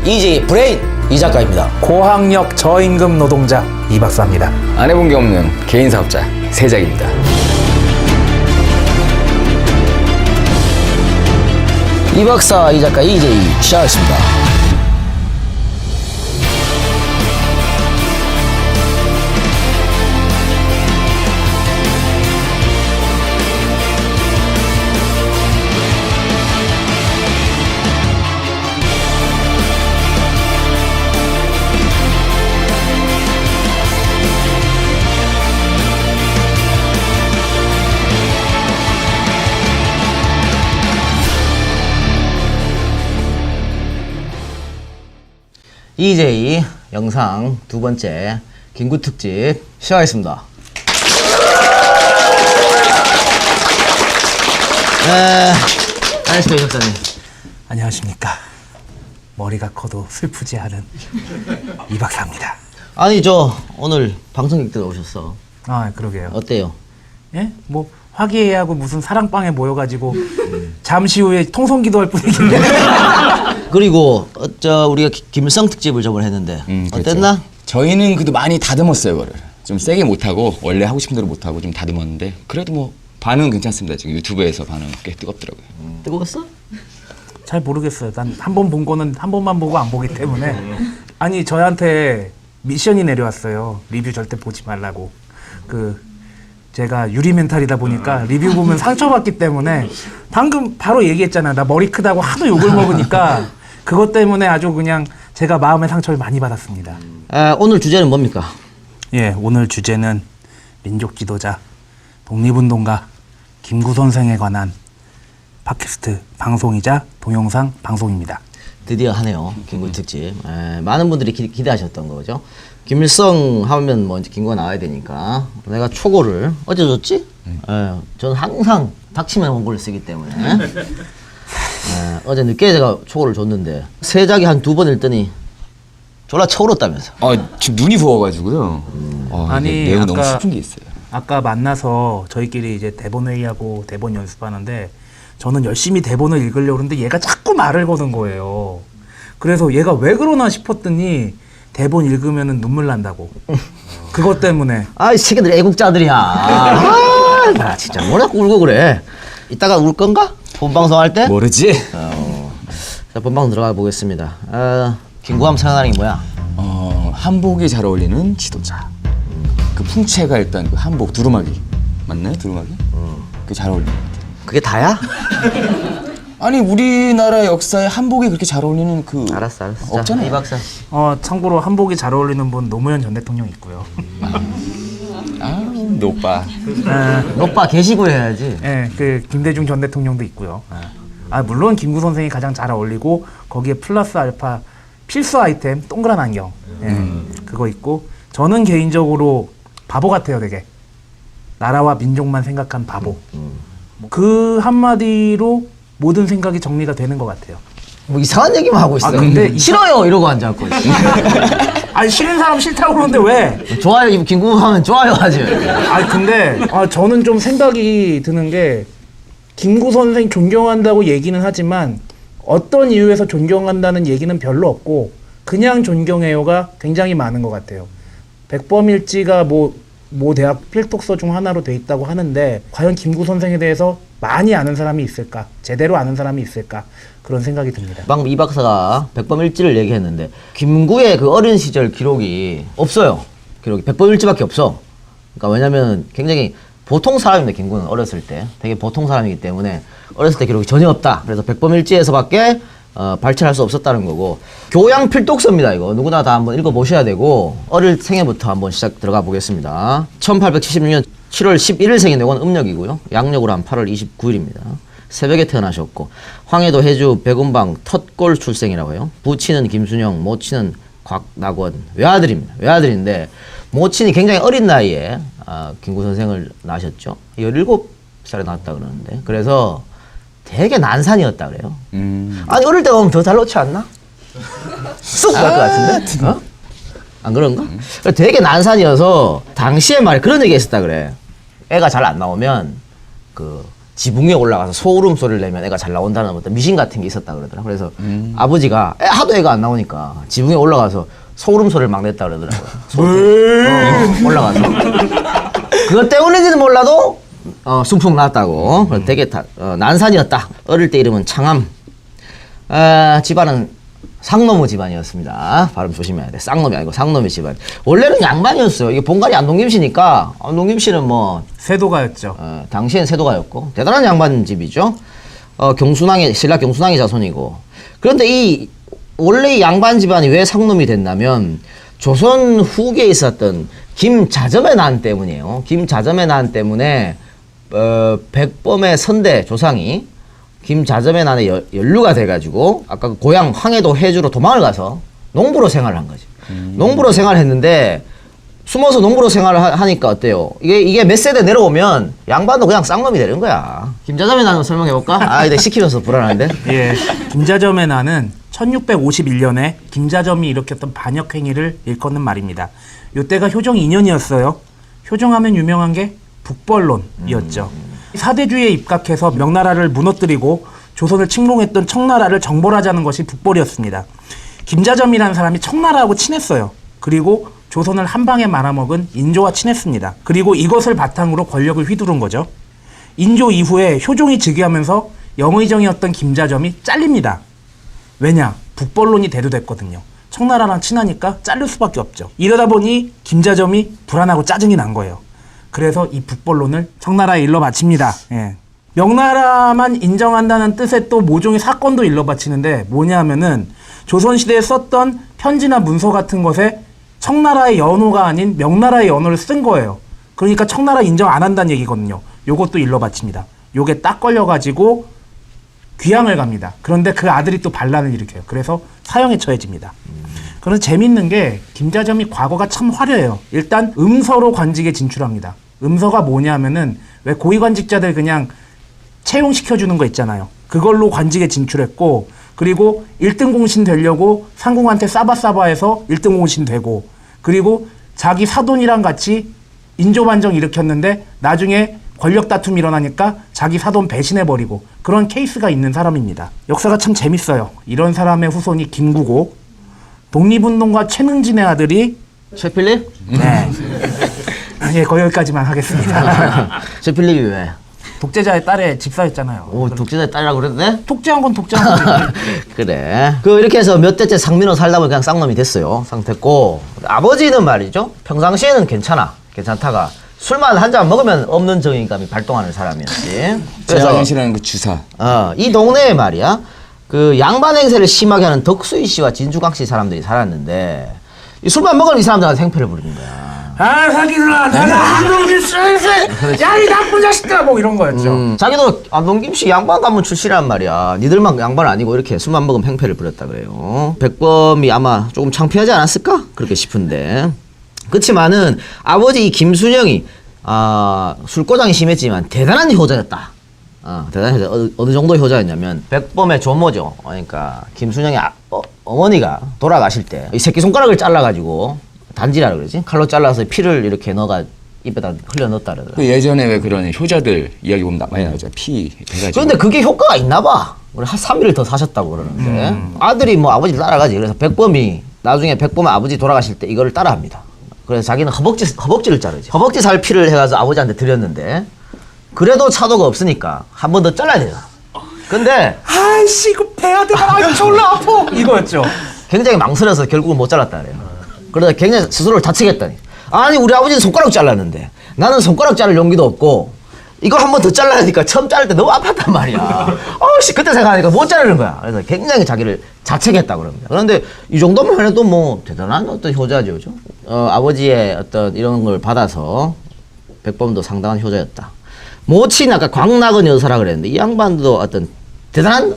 EJ 브레인 이 작가입니다. 고학력 저임금 노동자 이 박사입니다. 안 해본 게 없는 개인 사업자 세작입니다. 이 박사 이 작가 EJ 시작하겠습니다. EJ 영상 두 번째 김구 특집 시작하겠습니다. 안녕하십니까, 이 박사님. 안녕하십니까. 머리가 커도 슬프지 않은 이 박사입니다. 아니, 저 오늘 방송객들 오셨어. 아, 그러게요. 어때요? 예? 뭐 화기애애하고 무슨 사랑방에 모여가지고 잠시 후에 통성기도할 뿐이긴데. 그리고 우리가 김일성 특집을 저번에 했는데 그렇죠. 어땠나? 저희는 그래도 많이 다듬었어요, 그거를. 좀 세게 못하고 원래 하고 싶은 대로 못하고 좀 다듬었는데 그래도 뭐 반응은 괜찮습니다. 지금 유튜브에서 반응 꽤 뜨겁더라고요. 뜨거웠어? 잘 모르겠어요. 난 한 번 본 거는 한 번만 보고 안 보기 때문에. 아니, 저한테 미션이 내려왔어요. 리뷰 절대 보지 말라고. 제가 유리 멘탈이다 보니까 리뷰 보면 상처받기 때문에 방금 바로 얘기했잖아. 나 머리 크다고 하도 욕을 먹으니까 그것 때문에 아주 그냥 제가 마음의 상처를 많이 받았습니다. 오늘 주제는 뭡니까? 예, 오늘 주제는 민족 지도자, 독립운동가 김구 선생에 관한 팟캐스트 방송이자 동영상 방송입니다. 드디어 하네요. 김구 특집. 많은 분들이 기대하셨던 거죠. 김일성 하면 뭐 이제 김구가 나와야 되니까 내가 초고를 어제 줬지? 저는 항상 닥치면 원고를 쓰기 때문에 어제 늦게 제가 초고를 줬는데 세작이 한 2번 읽더니 졸라 쳐울었다면서. 지금 눈이 부어가지고요. 아니, 내용 너무 아까- 슬픈 게 있어요. 아까 만나서 저희끼리 이제 대본 회의하고 대본 연습하는데 저는 열심히 대본을 읽으려고 그러는데 얘가 자꾸 말을 거는 거예요. 그래서 얘가 왜 그러나 싶었더니 대본 읽으면 눈물 난다고. 그것 때문에. 이 새끼들 애국자들이야. 나 진짜 뭐라 울고 그래. 이따가 울 건가? 본방송 할 때? 모르지? 자, 본방 들어가 보겠습니다. 김구함 생각나는 게 뭐야? 한복이 잘 어울리는 지도자. 그 풍채가 일단 그 한복 두루마기 맞나요? 두루마기? 그게 잘 어울리는 것 같아요. 그게 다야? 아니 우리나라 역사에 한복이 그렇게 잘 어울리는 그 알았어. 없잖아요. 자, 이 박사. 참고로 한복이 잘 어울리는 분 노무현 전 대통령 있고요. 노빠. 오빠 계시고 해야지. 예, 김대중 전 대통령도 있고요. 물론 김구 선생이 가장 잘 어울리고 거기에 플러스 알파 필수 아이템 동그란 안경. 그거 있고 저는 개인적으로 바보 같아요, 되게. 나라와 민족만 생각한 바보. 그 한마디로 모든 생각이 정리가 되는 것 같아요. 뭐 이상한 얘기만 하고 있어. 근데 싫어요 이러고 앉아있고. 아니, 싫은 사람 싫다고 그러는데 왜? 좋아요. 이 김구하면 좋아요 하지. 근데 저는 좀 생각이 드는 게 김구 선생 존경한다고 얘기는 하지만 어떤 이유에서 존경한다는 얘기는 별로 없고 그냥 존경해요가 굉장히 많은 것 같아요. 백범일지가 모 대학 필독서 중 하나로 돼 있다고 하는데 과연 김구 선생에 대해서 많이 아는 사람이 있을까? 제대로 아는 사람이 있을까? 그런 생각이 듭니다. 방금 이 박사가 백범일지를 얘기했는데 김구의 그 어린 시절 기록이 없어요. 기록이 백범일지밖에 없어. 그러니까 왜냐면 굉장히 보통 사람입니다. 김구는 어렸을 때 되게 보통 사람이기 때문에 어렸을 때 기록이 전혀 없다. 그래서 백범일지에서밖에 발췌할 수 없었다는 거고, 교양 필독서입니다. 이거 누구나 다 한번 읽어보셔야 되고, 어릴 생애부터 한번 시작 들어가 보겠습니다. 1876년 7월 11일 생인 이건 음력이고요. 양력으로 한 8월 29일입니다. 새벽에 태어나셨고, 황해도 해주 백운방 텄골 출생이라고 해요. 부친은 김순영, 모친은 곽낙원. 외아들입니다. 외아들인데 모친이 굉장히 어린 나이에 김구 선생을 낳으셨죠. 17살에 낳았다 그러는데, 그래서 되게 난산이었다 그래요. 아니 어릴 때 보면 더 잘 놓지 않나? 쑥 갈 것 같은데? 안 그런가? 되게 난산이어서 당시에 말에 그런 얘기 했었다 그래. 애가 잘 안 나오면 지붕에 올라가서 소울음 소리를 내면 애가 잘 나온다는 어떤 미신 같은 게 있었다 그러더라. 그래서 아버지가 하도 애가 안 나오니까 지붕에 올라가서 소울음 소리를 막 냈다 그러더라고요. 올라가서. 그것 때문인지는 몰라도 순풍 났다고. 되게 난산이었다. 어릴 때 이름은 창암. 집안은 상노무 집안이었습니다. 발음 조심해야 돼. 쌍놈이 아니고 상놈의 집안. 원래는 양반이었어요. 이게 본관이 안동김 씨니까 안동김 씨는 뭐 세도가였죠. 당시엔 세도가였고 대단한 양반 집이죠. 경순왕의 신라 경순왕의 자손이고. 그런데 원래 이 양반 집안이 왜 상놈이 됐냐면 조선 후기에 있었던 김자점의 난 때문이에요. 김자점의 난 때문에 백범의 선대 조상이 김자점의 난에 연루가 돼가지고 아까 그 고향 황해도 해주로 도망을 가서 농부로 생활을 한 거지. 농부로 생활했는데 숨어서 농부로 생활을 하니까 어때요? 이게 몇 세대 내려오면 양반도 그냥 쌍놈이 되는 거야. 김자점의 난을 설명해볼까? 근데 시키면서 불안한데? 예, 김자점의 난은 1651년에 김자점이 일으켰던 반역 행위를 일컫는 말입니다. 이때가 효종 2년이었어요. 효종하면 유명한 게 북벌론이었죠. 사대주의에 입각해서 명나라를 무너뜨리고 조선을 침공했던 청나라를 정벌하자는 것이 북벌이었습니다. 김자점이라는 사람이 청나라하고 친했어요. 그리고 조선을 한 방에 말아먹은 인조와 친했습니다. 그리고 이것을 바탕으로 권력을 휘두른 거죠. 인조 이후에 효종이 즉위하면서 영의정이었던 김자점이 잘립니다. 왜냐? 북벌론이 대두됐거든요. 청나라랑 친하니까 잘릴 수밖에 없죠. 이러다 보니 김자점이 불안하고 짜증이 난 거예요. 그래서 이 북벌론을 청나라에 일러 바칩니다. 예. 명나라만 인정한다는 뜻의 또 모종의 사건도 일러 바치는데 뭐냐면은 조선시대에 썼던 편지나 문서 같은 것에 청나라의 연호가 아닌 명나라의 연호를 쓴 거예요. 그러니까 청나라 인정 안 한다는 얘기거든요. 요것도 일러 바칩니다. 요게 딱 걸려가지고 귀양을 갑니다. 그런데 그 아들이 또 반란을 일으켜요. 그래서 사형에 처해집니다. 그런데 재밌는 게 김자점이 과거가 참 화려해요. 일단 음서로 관직에 진출합니다. 음서가 뭐냐면은 왜 고위관직자들 그냥 채용시켜주는 거 있잖아요. 그걸로 관직에 진출했고, 그리고 1등 공신 되려고 상궁한테 싸바싸바해서 1등 공신 되고, 그리고 자기 사돈이랑 같이 인조반정 일으켰는데 나중에 권력 다툼이 일어나니까 자기 사돈 배신해버리고 그런 케이스가 있는 사람입니다. 역사가 참 재밌어요. 이런 사람의 후손이 김구고, 독립운동가 최능진의 아들이 최필립? 네. 예, 거기까지만 하겠습니다. 최필립이 왜? 독재자의 딸의 집사였잖아요. 오, 독재자의 딸이라고 그래도 돼? 독재한 건 독재한 거지. 그래. 이렇게 해서 몇 대째 상민으로 살다 보니 그냥 쌍놈이 됐어요. 상태고. 아버지는 말이죠. 평상시에는 괜찮다가 술만 한 잔 먹으면 없는 정의감이 발동하는 사람이었지. 제가 싫어하는 그 주사. 이 동네에 말이야. 그 양반 행세를 심하게 하는 덕수이 씨와 진주광 씨 사람들이 살았는데 이 술만 먹으면 이 사람들한테 생패를 부리는 거야. 사기들아, 내가 한동김 씨한테 야이 나쁜 자식들아, 뭐 이런 거였죠. 자기도 안동김 씨 양반 가문 출신이란 말이야. 니들만 양반 아니고 이렇게 술만 먹으면 행패를 부렸다 그래요. 백범이 아마 조금 창피하지 않았을까? 그렇게 싶은데. 그렇지만은 아버지 이 김순영이 술고장이 심했지만 대단한 효자였다. 대단한 효자. 어느 정도 효자였냐면 백범의 조모죠. 그러니까 김순영의 어머니가 돌아가실 때 이 새끼손가락을 잘라가지고 단지라 그러지? 칼로 잘라서 피를 이렇게 넣어가 입에다 흘려 넣었다 그러더라. 그 예전에 왜 그런 효자들 이야기 보면 많이 나오죠. 피 해가지고. 그런데 그게 효과가 있나 봐. 한 3일을 더 사셨다고 그러는데 아들이 뭐 아버지를 따라가지. 그래서 백범이 나중에 백범의 아버지 돌아가실 때 이거를 따라합니다. 그래서 자기는 허벅지를 자르지. 허벅지 살 피를 해가지고 아버지한테 드렸는데 그래도 차도가 없으니까 한 번 더 잘라야 되잖아. 근데 아이씨, 이거 배아들아, 아이 졸라 아파. 이거였죠. 굉장히 망설여서 결국은 못 잘랐다 그래요. 그러다 굉장히 스스로를 다치겠다니. 아니 우리 아버지는 손가락 잘랐는데 나는 손가락 자를 용기도 없고 이걸 한 번 더 잘라야 하니까 처음 자를 때 너무 아팠단 말이야. 그때 생각하니까 못 자르는 거야. 그래서 굉장히 자기를 자책했다고 그럽니다. 그런데 이 정도만 해도 뭐 대단한 어떤 효자죠. 그죠? 아버지의 어떤 이런 걸 받아서 백범도 상당한 효자였다. 모친이 아까 광낙은 여사라 그랬는데 이 양반도 어떤 대단한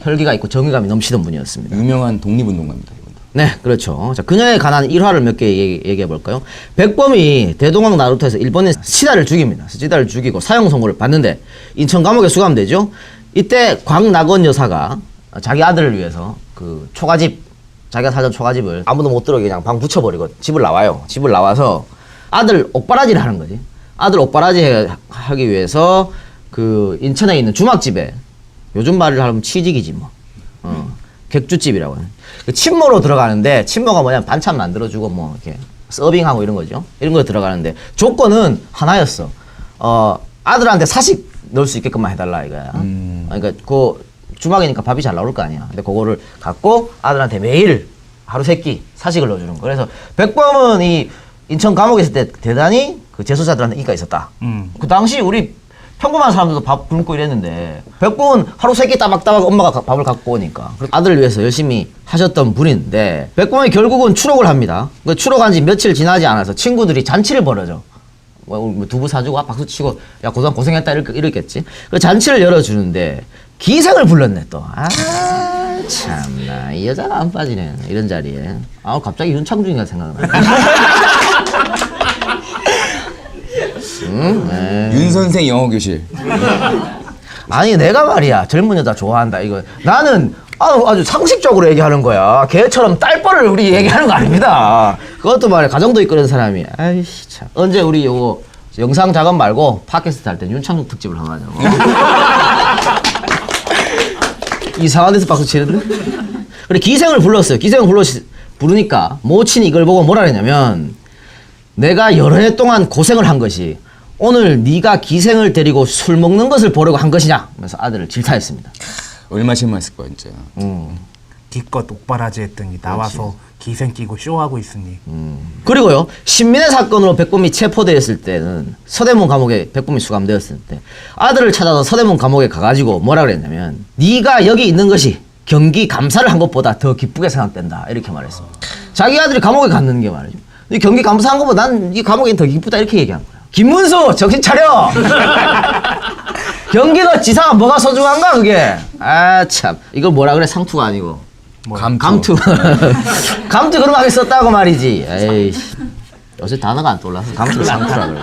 혈기가 있고 정의감이 넘치던 분이었습니다. 유명한 독립운동가입니다. 네, 그렇죠. 자, 그녀에 관한 일화를 몇 개 얘기해 볼까요? 백범이 대동강 나루터에서 일본인 시다를 죽입니다. 시다를 죽이고 사형 선고를 받는데 인천 감옥에 수감되죠. 이때 광낙원 여사가 자기 아들을 위해서 그 초가집, 자기가 살던 초가집을 아무도 못 들어오게 그냥 방 붙여버리고 집을 나와요. 집을 나와서 아들 옥바라지를 하는 거지. 아들 옥바라지 하기 위해서 그 인천에 있는 주막집에 요즘 말을 하면 취직이지 뭐. 객주집이라고 해. 그 친모로 들어가는데 친모가 뭐냐면 반찬 만들어주고 뭐 이렇게 서빙하고 이런 거죠. 이런 거 들어가는데 조건은 하나였어. 아들한테 사식 넣을 수 있게끔만 해달라 이거야. 그러니까 그 주막이니까 밥이 잘 나올 거 아니야. 근데 그거를 갖고 아들한테 매일 하루 세 끼 사식을 넣어주는 거. 그래서 백범은 이 인천 감옥에 있을 때 대단히 그 재소자들한테 인기가 있었다. 그 당시 우리 평범한 사람들도 밥 굶고 이랬는데 백범은 하루 세 끼 따박따박 엄마가 밥을 갖고 오니까 아들을 위해서 열심히 하셨던 분인데 백범이 결국은 추록을 합니다. 그 추록한 지 며칠 지나지 않아서 친구들이 잔치를 벌여줘. 뭐 두부 사주고 박수 치고 야 그동안 고생했다 이랬겠지. 그 잔치를 열어주는데 기생을 불렀네 또. 아 참나 이 여자가 안 빠지네 이런 자리에. 아 갑자기 윤창중이가 생각나. 윤 선생 영어 교실. 아니 내가 말이야 젊은 여자 좋아한다 이거 나는 아주 상식적으로 얘기하는 거야. 걔처럼 딸뻘을 우리 얘기하는 거 아닙니다. 그것도 말이야 가정도 이끄는 사람이. 아이씨 참. 언제 우리 요거 영상 작업 말고 팟캐스트 할 때 윤창중 특집을 한번 하자고. 이상한 데서 박수 치는데? 그래 기생을 불렀어요. 기생을 부르니까 모친이 이걸 보고 뭐라 그랬냐면 내가 여러 해 동안 고생을 한 것이 오늘 네가 기생을 데리고 술 먹는 것을 보려고 한 것이냐 하면서 아들을 질타했습니다. 얼마 실망했을 거야 진짜. 기껏 옥바라지 했더니 나와서 기생 끼고 쇼하고 있으니. 그리고요 신민의 사건으로 백범이 체포되었을 때는 서대문 감옥에 백범이 수감되었을 때 아들을 찾아서 서대문 감옥에 가가지고 뭐라 그랬냐면 네가 여기 있는 것이 경기 감사를 한 것보다 더 기쁘게 생각된다 이렇게 말했습니다. 자기 아들이 감옥에 갔는 게 말이죠. 이 경기 감사한 것보다 난 이 감옥이 더 기쁘다 이렇게 얘기한 거야. 김문수 정신 차려. 경기도 지사가 뭐가 소중한가 그게. 아 참 이걸 뭐라 그래 상투가 아니고 감투. 감투 그런 거 하게 썼다고 말이지. 에이씨 요새 단어가 안 떠올라서 감투를 상투라 그래.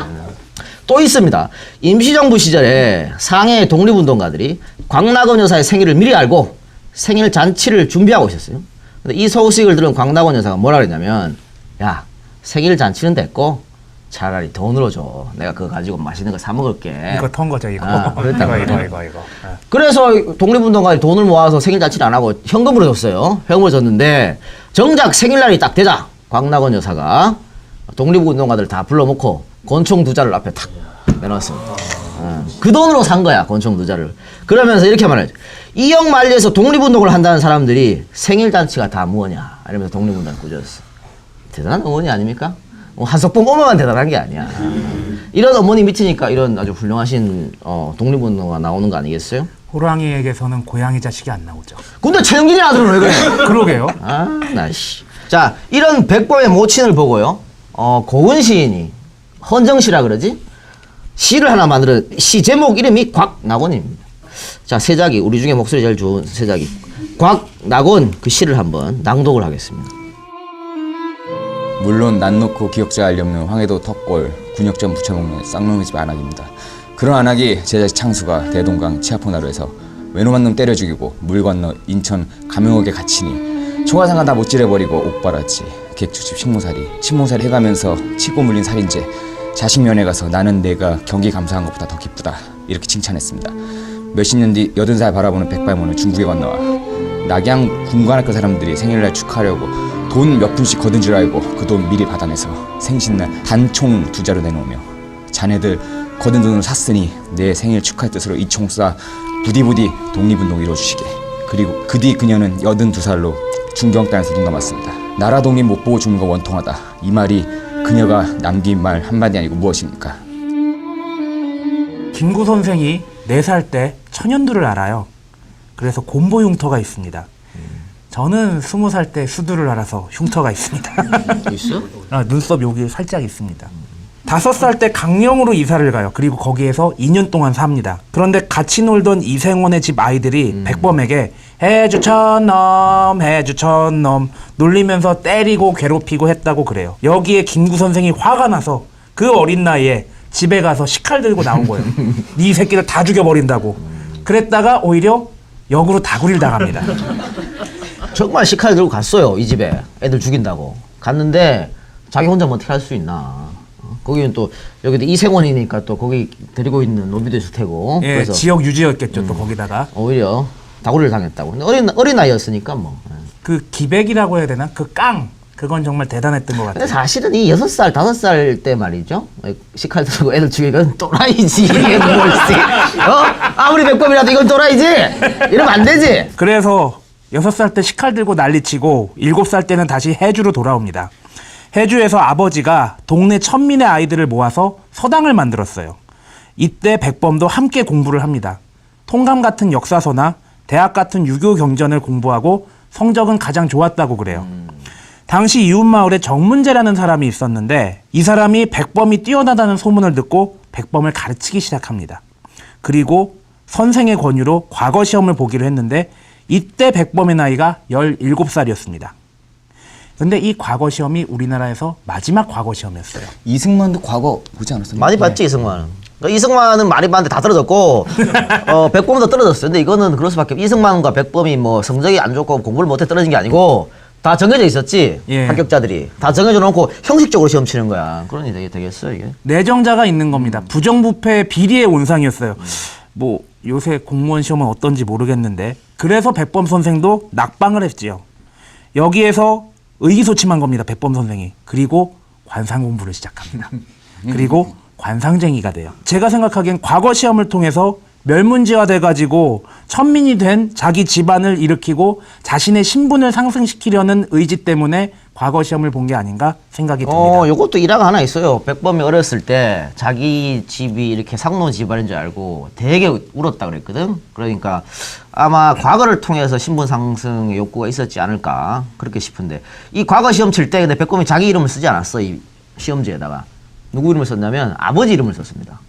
또 있습니다. 임시정부 시절에 상해 독립운동가들이 광락원 여사의 생일을 미리 알고 생일 잔치를 준비하고 있었어요. 근데 이 소식을 들은 광락원 여사가 뭐라 그랬냐면 야 생일 잔치는 됐고 차라리 돈으로 줘. 내가 그거 가지고 맛있는 거 사 먹을게. 이거 턴 거죠 이거. 그랬다고. 이거. 그래서 독립운동가들이 돈을 모아서 생일 잔치를 안 하고 현금으로 줬어요. 현금으로 줬는데 정작 생일날이 딱 되자 광락원 여사가 독립운동가들 다 불러놓고 권총 2자를 앞에 탁 내놨습니다. 그 돈으로 산 거야 권총 2자를. 그러면서 이렇게 말하죠. 이역 만리에서 독립운동을 한다는 사람들이 생일 잔치가 다 뭐냐 이러면서 독립운동을 꾸짖었어. 대단한 어머니 아닙니까? 한석봉 어머만 대단한 게 아니야. 이런 어머니 밑이니까 이런 아주 훌륭하신 독립운동가 나오는 거 아니겠어요? 호랑이에게서는 고양이 자식이 안 나오죠. 근데 최영진이 아들은 왜 그래? 그러게요. 아, 나씨. 자, 이런 백범의 모친을 보고요. 고은 시인이 헌정시라 그러지? 시를 하나 만들어. 시 제목 이름이 곽낙원입니다. 자, 세자기 우리 중에 목소리 제일 좋은 세자기 곽낙원 그 시를 한번 낭독을 하겠습니다. 물론 난 놓고 기억자 알려없는 황해도 턱골 군역전 부쳐먹는 쌍놈의 집 안악입니다. 그런 안악이 제 자식 창수가 대동강 치아포나루에서 외놈한 놈 때려 죽이고 물 건너 인천 감영옥에 갇히니 총화상관 다 못 찌려버리고 옥바라지 객주집 식모살이 해가면서 치고 물린 살인죄 자식 면회 가서 나는 내가 경기 감사한 것보다 더 기쁘다 이렇게 칭찬했습니다. 몇십 년 뒤 80살 바라보는 백발문을 중국에 건너와 낙양 군관학교 사람들이 생일날 축하하려고 돈 몇 푼씩 거둔 줄 알고 그 돈 미리 받아내서 생신날 단총 2자로 내놓으며 자네들 거둔 돈을 샀으니 내 생일 축하의 뜻으로 이 총 쏴 부디부디 독립운동 이뤄주시게. 그리고 그 뒤 그녀는 82살로 중경땅에서 눈 감았습니다. 나라 독립 못 보고 죽는 거 원통하다. 이 말이 그녀가 남긴 말 한마디 아니고 무엇입니까? 김구 선생이 4살 때 천연두를 알아요. 그래서 곰보 흉터가 있습니다. 저는 20살 때 수두를 알아서 흉터가 있습니다. 있어? 눈썹 여기 살짝 있습니다. 5살 때 강령으로 이사를 가요. 그리고 거기에서 2년 동안 삽니다. 그런데 같이 놀던 이생원의 집 아이들이 백범에게 해주천넘 놀리면서 때리고 괴롭히고 했다고 그래요. 여기에 김구 선생이 화가 나서 그 어린 나이에 집에 가서 식칼 들고 나온 거예요. 네 새끼들 다 죽여버린다고. 그랬다가 오히려 역으로 다구리를 당합니다. 정말 식칼 들고 갔어요 이 집에 애들 죽인다고 갔는데 자기 혼자 뭐 어떻게 할 수 있나. 거기는 또 여기도 이생원이니까 또 거기 데리고 있는 노비도 있을 테고. 예, 그래서 지역 유지였겠죠. 또 거기다가 오히려 다구리를 당했다고. 근데 어린 나이였으니까 뭐. 그 기백이라고 해야 되나? 그 깡 그건 정말 대단했던 것 같아요. 근데 사실은 이 6살, 5살 때 말이죠. 식칼 들고 애들 죽이고 이건 또라이지. 이게 뭘지. 아무리 백범이라도 이건 또라이지. 이러면 안 되지. 그래서 6살 때 식칼 들고 난리치고 7살 때는 다시 해주로 돌아옵니다. 해주에서 아버지가 동네 천민의 아이들을 모아서 서당을 만들었어요. 이때 백범도 함께 공부를 합니다. 통감 같은 역사서나 대학 같은 유교 경전을 공부하고 성적은 가장 좋았다고 그래요. 당시 이웃마을에 정문재라는 사람이 있었는데 이 사람이 백범이 뛰어나다는 소문을 듣고 백범을 가르치기 시작합니다. 그리고 선생의 권유로 과거 시험을 보기로 했는데 이때 백범의 나이가 17살이었습니다. 근데 이 과거 시험이 우리나라에서 마지막 과거 시험이었어요. 이승만도 과거 보지 않았었나요? 많이 봤지 이승만은. 그러니까 이승만은 많이 봤는데 다 떨어졌고 백범도 떨어졌어요. 근데 이거는 그럴 수밖에 없어요. 이승만과 백범이 뭐 성적이 안 좋고 공부를 못해 떨어진 게 아니고 다 정해져 있었지. 예. 합격자들이 다 정해져 놓고 형식적으로 시험 치는 거야. 그러니 되겠어 이게. 내정자가 있는 겁니다. 부정부패 비리의 온상이었어요. 뭐 요새 공무원 시험은 어떤지 모르겠는데 그래서 백범 선생도 낙방을 했지요. 여기에서 의기소침한 겁니다. 백범 선생이. 그리고 관상 공부를 시작합니다. 그리고 관상쟁이가 돼요. 제가 생각하기엔 과거 시험을 통해서 멸문지화 돼가지고 천민이 된 자기 집안을 일으키고 자신의 신분을 상승시키려는 의지 때문에 과거 시험을 본 게 아닌가 생각이 듭니다. 요것도 일화가 하나 있어요. 백범이 어렸을 때 자기 집이 이렇게 상노 집안인 줄 알고 되게 울었다 그랬거든. 그러니까 아마 과거를 통해서 신분 상승의 욕구가 있었지 않을까 그렇게 싶은데 이 과거 시험 칠 때 근데 백범이 자기 이름을 쓰지 않았어. 이 시험지에다가 누구 이름을 썼냐면 아버지 이름을 썼습니다.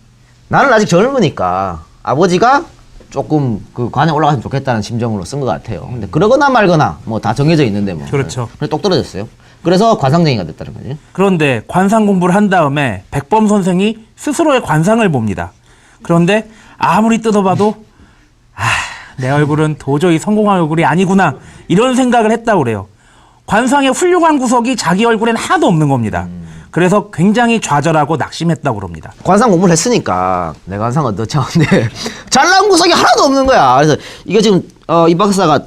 나는 아직 젊으니까 아버지가 조금 그 관에 올라갔으면 좋겠다는 심정으로 쓴 것 같아요. 근데 그러거나 말거나 뭐 다 정해져 있는데 뭐. 그렇죠. 그래 똑 떨어졌어요. 그래서 관상쟁이가 됐다는 거지. 그런데 관상 공부를 한 다음에 백범 선생이 스스로의 관상을 봅니다. 그런데 아무리 뜯어봐도 내 얼굴은 도저히 성공할 얼굴이 아니구나 이런 생각을 했다고 그래요. 관상의 훌륭한 구석이 자기 얼굴엔 하나도 없는 겁니다. 그래서 굉장히 좌절하고 낙심했다고 그럽니다. 관상 공부를 했으니까 내 관상은 어떻지 않은데 잘난 구석이 하나도 없는 거야. 그래서 이게 지금 이 박사가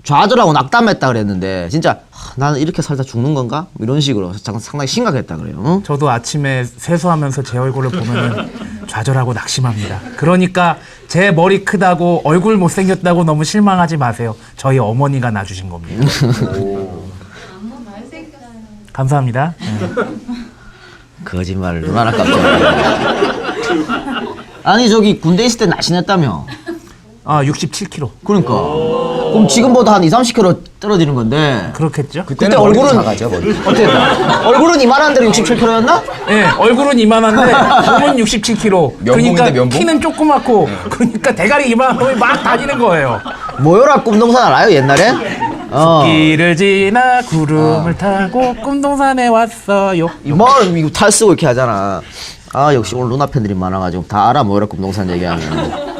좌절하고 낙담했다 그랬는데 진짜 나는 이렇게 살다 죽는 건가? 이런 식으로 상당히 심각했다 그래요. 응? 저도 아침에 세수하면서 제 얼굴을 보면은 좌절하고 낙심합니다. 그러니까 제 머리 크다고 얼굴 못생겼다고 너무 실망하지 마세요. 저희 어머니가 낳아주신 겁니다. 감사합니다. 거짓말을 누나나 깜짝이야. 아니 저기 군대 있을 때 날씬했다며. 67kg. 그러니까 그럼 지금보다 한 20-30kg 떨어지는 건데 그렇겠죠? 그때 머리도 얼굴은 작아져, 머리. 어떻게 얼굴은 이만한데 67kg였나? 네, 얼굴은 이만한데 몸은 67kg. 그러니까 면봉인데, 면봉? 키는 조그맣고 그러니까 대가리 이만하면 막 다니는 거예요. 모여라 꿈동산 알아요 옛날에? 길을 지나 구름을 타고 꿈동산에 왔어요. 뭐 이거 탈 쓰고 이렇게 하잖아. 아 역시 오늘 누나 팬들이 많아가지고 다 알아 모여라 꿈동산 얘기하면.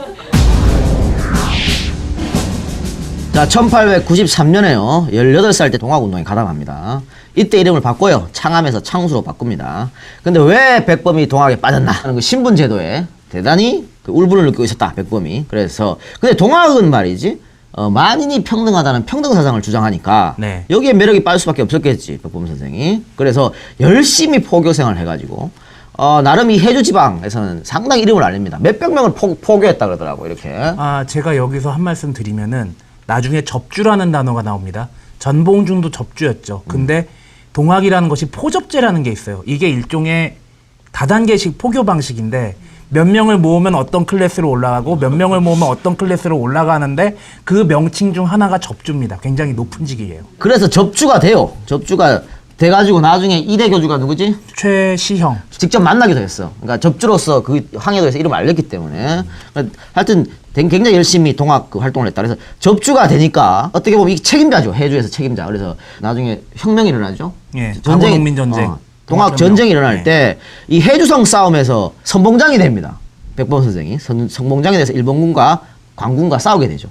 자 1893년에요 18살 때 동학운동에 가담합니다. 이때 이름을 바꿔요. 창암에서 창수로 바꿉니다. 근데 왜 백범이 동학에 빠졌나 하는 그 신분제도에 대단히 그 울분을 느끼고 있었다 백범이. 그래서 근데 동학은 말이지 만인이 평등하다는 평등사상을 주장하니까 네. 여기에 매력이 빠질 수밖에 없었겠지 백범 선생이. 그래서 열심히 포교생활을 해가지고 나름 이 해주 지방에서는 상당히 이름을 알립니다. 몇백 명을 포교했다 그러더라고 이렇게. 제가 여기서 한 말씀 드리면은 나중에 접주라는 단어가 나옵니다. 전봉준도 접주였죠. 근데 동학이라는 것이 포접제라는 게 있어요. 이게 일종의 다단계식 포교 방식인데 몇 명을 모으면 어떤 클래스로 올라가고 몇 명을 모으면 어떤 클래스로 올라가는데 그 명칭 중 하나가 접주입니다. 굉장히 높은 직이에요. 그래서 접주가 돼요. 접주가 돼가지고 나중에 이대 교주가 누구지? 최시형. 직접 만나기도 했어. 그러니까 접주로서 그 황해도에서 이름을 알렸기 때문에. 하여튼 굉장히 열심히 동학 그 활동을 했다. 그래서 접주가 되니까 어떻게 보면 이 책임자죠. 해주에서 책임자. 그래서 나중에 혁명이 일어나죠. 예, 과거농민 전쟁. 동학 전쟁이 일어날 때 이 해주성 싸움에서 선봉장이 됩니다. 백범 선생이 선봉장이 돼서 일본군과 광군과 싸우게 되죠.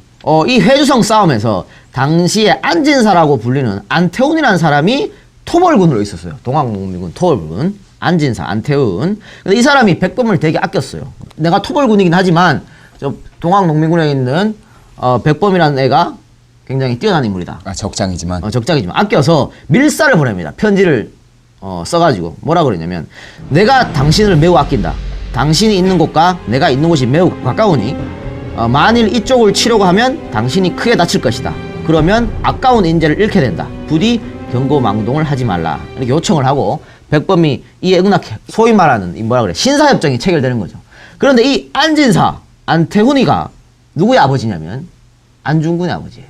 이 해주성 싸움에서 당시에 안진사라고 불리는 안태훈이라는 사람이 토벌군으로 있었어요. 동학농민군 토벌군. 안진사, 안태훈. 근데 이 사람이 백범을 되게 아꼈어요. 내가 토벌군이긴 하지만 저 동학농민군에 있는 백범이라는 애가 굉장히 뛰어난 인물이다. 적장이지만. 적장이지만 아껴서 밀사를 보냅니다. 편지를 써가지고 뭐라 그러냐면 내가 당신을 매우 아낀다. 당신이 있는 곳과 내가 있는 곳이 매우 가까우니 만일 이쪽을 치려고 하면 당신이 크게 다칠 것이다. 그러면 아까운 인재를 잃게 된다. 부디 경고망동을 하지 말라. 이렇게 요청을 하고 백범이 이에 응낙해 소위 말하는 뭐라 그래 신사협정이 체결되는 거죠. 그런데 이 안진사 안태훈이가 누구의 아버지냐면 안중근의 아버지예요.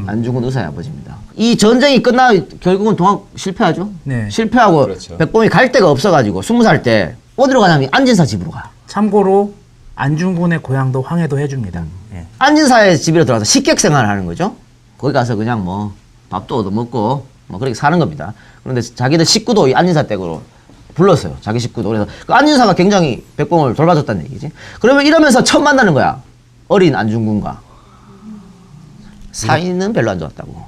안중근 의사의 아버지입니다. 이 전쟁이 끝나 결국은 동학 실패하죠. 네. 실패하고 그렇죠. 백범이 갈 데가 없어가지고 20살 때 어디로 가냐면 안진사 집으로 가요. 참고로 안중근의 고향도 황해도 해줍니다. 예. 안진사의 집으로 들어가서 식객 생활을 하는 거죠. 거기 가서 그냥 뭐 밥도 얻어먹고 뭐 그렇게 사는 겁니다. 그런데 자기들 식구도 이 안진사 댁으로 불렀어요. 자기 식구도. 그래서 그 안진사가 굉장히 백범을 돌봐줬다는 얘기지. 그러면 이러면서 처음 만나는 거야. 어린 안중근과. 사이는 별로 안 좋았다고.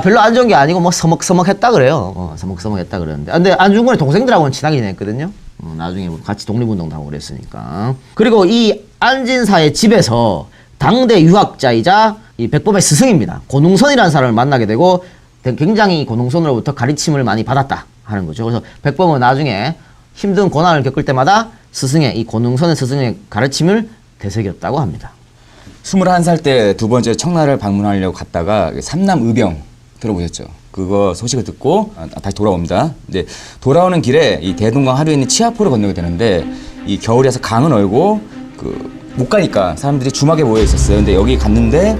별로 안 좋은 게 아니고 뭐 서먹서먹했다 그래요. 서먹서먹했다 그러는데. 근데 안중근의 동생들하고는 친하게 지냈거든요. 나중에 뭐 같이 독립운동도 하고 그랬으니까. 그리고 이 안진사의 집에서 당대 유학자이자 이 백범의 스승입니다. 고능선이라는 사람을 만나게 되고 굉장히 고능선으로부터 가르침을 많이 받았다 하는 거죠. 그래서 백범은 나중에 힘든 고난을 겪을 때마다 스승의 이 고능선의 스승의 가르침을 되새겼다고 합니다. 21살 때 두 번째 청나라를 방문하려고 갔다가 삼남의병 들어보셨죠? 그거 소식을 듣고 다시 돌아옵니다. 이제 돌아오는 길에 이 대동강 하류에 있는 치아포를 건너게 되는데 이 겨울이라서 강은 얼고 못 가니까 사람들이 주막에 모여 있었어요. 근데 여기 갔는데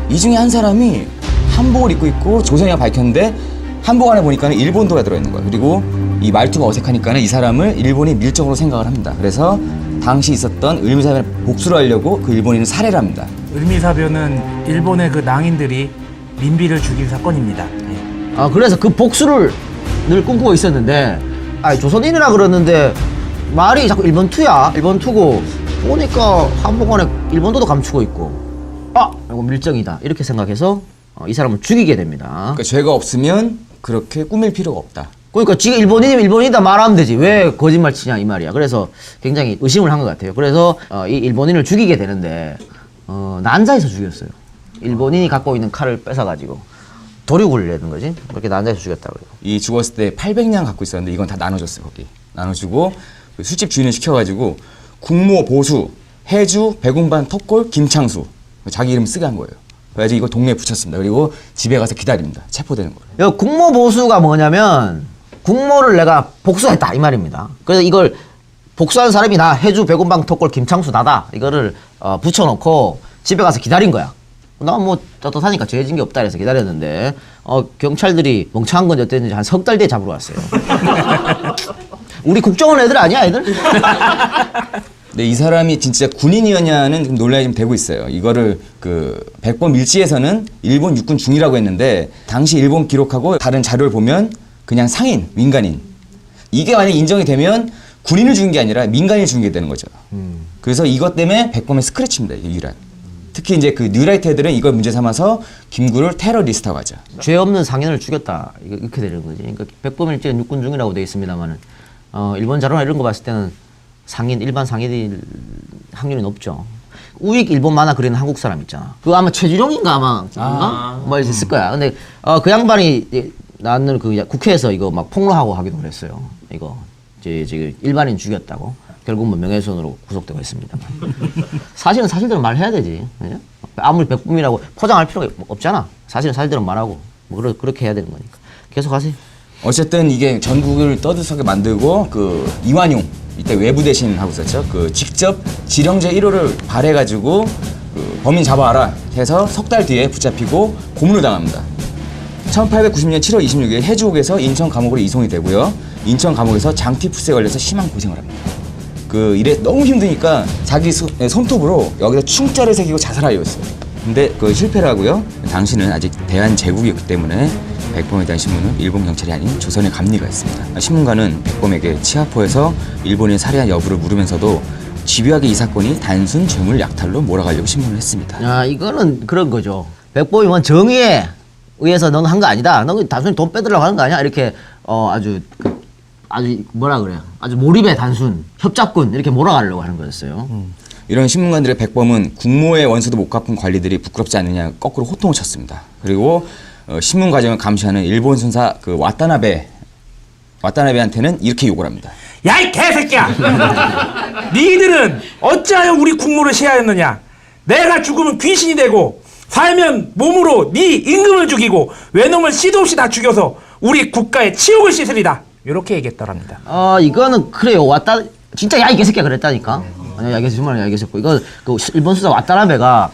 이 중에 한 사람이 한복을 입고 있고 조선이라 밝혔는데 한복 안에 보니까는 일본도가 들어있는 거예요. 그리고 이 말투가 어색하니까는 이 사람을 일본이 밀적으로 생각을 합니다. 그래서 당시 있었던 을미사변에 복수를 하려고 그 일본인을 살해를 합니다. 을미사변은 일본의 그 낭인들이 민비를 죽인 사건입니다. 예. 그래서 그 복수를 늘 꿈꾸고 있었는데 조선인이라 그러는데 말이 자꾸 일본 투야. 일본 투고 보니까 한복 안에 일본도도 감추고 있고 이거 밀정이다 이렇게 생각해서 이 사람을 죽이게 됩니다. 그러니까 죄가 없으면 그렇게 꾸밀 필요가 없다. 그러니까 지가 일본인이면 일본인이다 말하면 되지 왜 거짓말 치냐 이 말이야. 그래서 굉장히 의심을 한 것 같아요. 그래서 이 일본인을 죽이게 되는데 난자에서 죽였어요. 일본인이 갖고 있는 칼을 뺏어가지고 도륙을 내는 거지. 그렇게 난자에서 죽였다고 그래요. 이 죽었을 때 800냥 갖고 있었는데 이건 다 나눠줬어요. 거기 나눠주고 그 술집 주인을 시켜가지고 국모, 보수, 해주, 백운반, 턱골, 김창수 자기 이름 쓰게 한 거예요. 그래가지고 이거 동네에 붙였습니다. 그리고 집에 가서 기다립니다. 체포되는 거예요. 이 국모 보수가 뭐냐면 국모를 내가 복수했다 이 말입니다. 그래서 이걸 복수한 사람이 나 해주, 백운방, 턱골, 김창수 나다 이거를 붙여놓고 집에 가서 기다린 거야. 나 뭐 떳떳하니까 죄진 게 없다 해서 기다렸는데 경찰들이 멍청한 건지 어땠는지 한 석 달 뒤에 잡으러 왔어요. 우리 국정원 애들 아니야 애들? 근데 이 사람이 진짜 군인이었냐는 좀 논란이 좀 되고 있어요. 이거를 그 백범 일지에서는 일본 육군 중이라고 했는데 당시 일본 기록하고 다른 자료를 보면 그냥 상인, 민간인. 이게 만약 인정이 되면 군인을 죽인 게 아니라 민간인을 죽인 게 되는 거죠. 그래서 이것 때문에 백범의 스크래치입니다. 이게 유일한. 특히 이제 그 뉴라이트 애들은 이걸 문제 삼아서 김구를 테러리스트라고 하죠. 죄 없는 상인을 죽였다 이렇게 되는 거지. 그러니까 백범일지는 육군 중이라고 되어 있습니다만은 일본 자료나 이런 거 봤을 때는 일반 상인일 확률이 높죠. 우익 일본 만화 그리는 한국 사람 있잖아. 그거 아마 최주룡인가 아마 뭐 있을 거야. 근데 그 양반이 나는 그 국회에서 이거 막 폭로하고 하기도 그랬어요. 이거 지금 일반인 죽였다고. 결국 뭐 명예훼손으로 구속되고 있습니다. 사실은 사실대로 말해야 되지. 그죠? 아무리 백범이라고 포장할 필요가 없잖아. 사실은 사실대로 말하고 뭐 그렇게 해야 되는 거니까. 계속 하세요. 어쨌든 이게 전국을 떠들썩하게 만들고 그 이완용 이때 외부 대신 하고 있었죠. 그 직접 지령제 1호를 발해가지고 그 범인 잡아와라 해서 석 달 뒤에 붙잡히고 고문을 당합니다. 1890년 7월 26일 해주옥에서 인천 감옥으로 이송이 되고요. 인천 감옥에서 장티푸스에 걸려서 심한 고생을 합니다. 그 일에 너무 힘드니까 자기 손톱으로 여기다 충자를 새기고 자살하려 했어요. 근데 그 실패를 하고요. 당시는 아직 대한제국이었기 때문에 백범에 대한 신문은 일본 경찰이 아닌 조선의 감리가 했습니다. 신문가는 백범에게 치아포에서 일본인 살해한 여부를 물으면서도 집요하게 이 사건이 단순 죄물 약탈로 몰아가려고 신문을 했습니다. 이거는 그런 거죠. 백범이 뭐 정의에 의해서 너는 한 거 아니다. 너는 단순히 돈 빼들려고 하는 거 아니야? 이렇게 아주 아주 뭐라 그래요? 아주 몰입의 단순, 협작군 이렇게 몰아가려고 하는 거였어요. 이런 신문관들의 백범은 국모의 원수도 못 갚은 관리들이 부끄럽지 않느냐 거꾸로 호통을 쳤습니다. 그리고 신문 과정을 감시하는 일본 순사 그 와타나베한테는 이렇게 욕을 합니다. 야 이 개새끼야! 니들은 어찌하여 우리 국모를 시해하였느냐? 내가 죽으면 귀신이 되고 살면 몸으로 네 임금을 죽이고 외놈을 씨도 없이 다 죽여서 우리 국가의 치욕을 씻으리다. 이렇게 얘기했더랍니다. 이거는 그래요. 진짜 야 이 개새끼야 그랬다니까. 아니 야 이 개새끼 정말 야 이 개새끼. 이거 그 일본 수사 와타나베가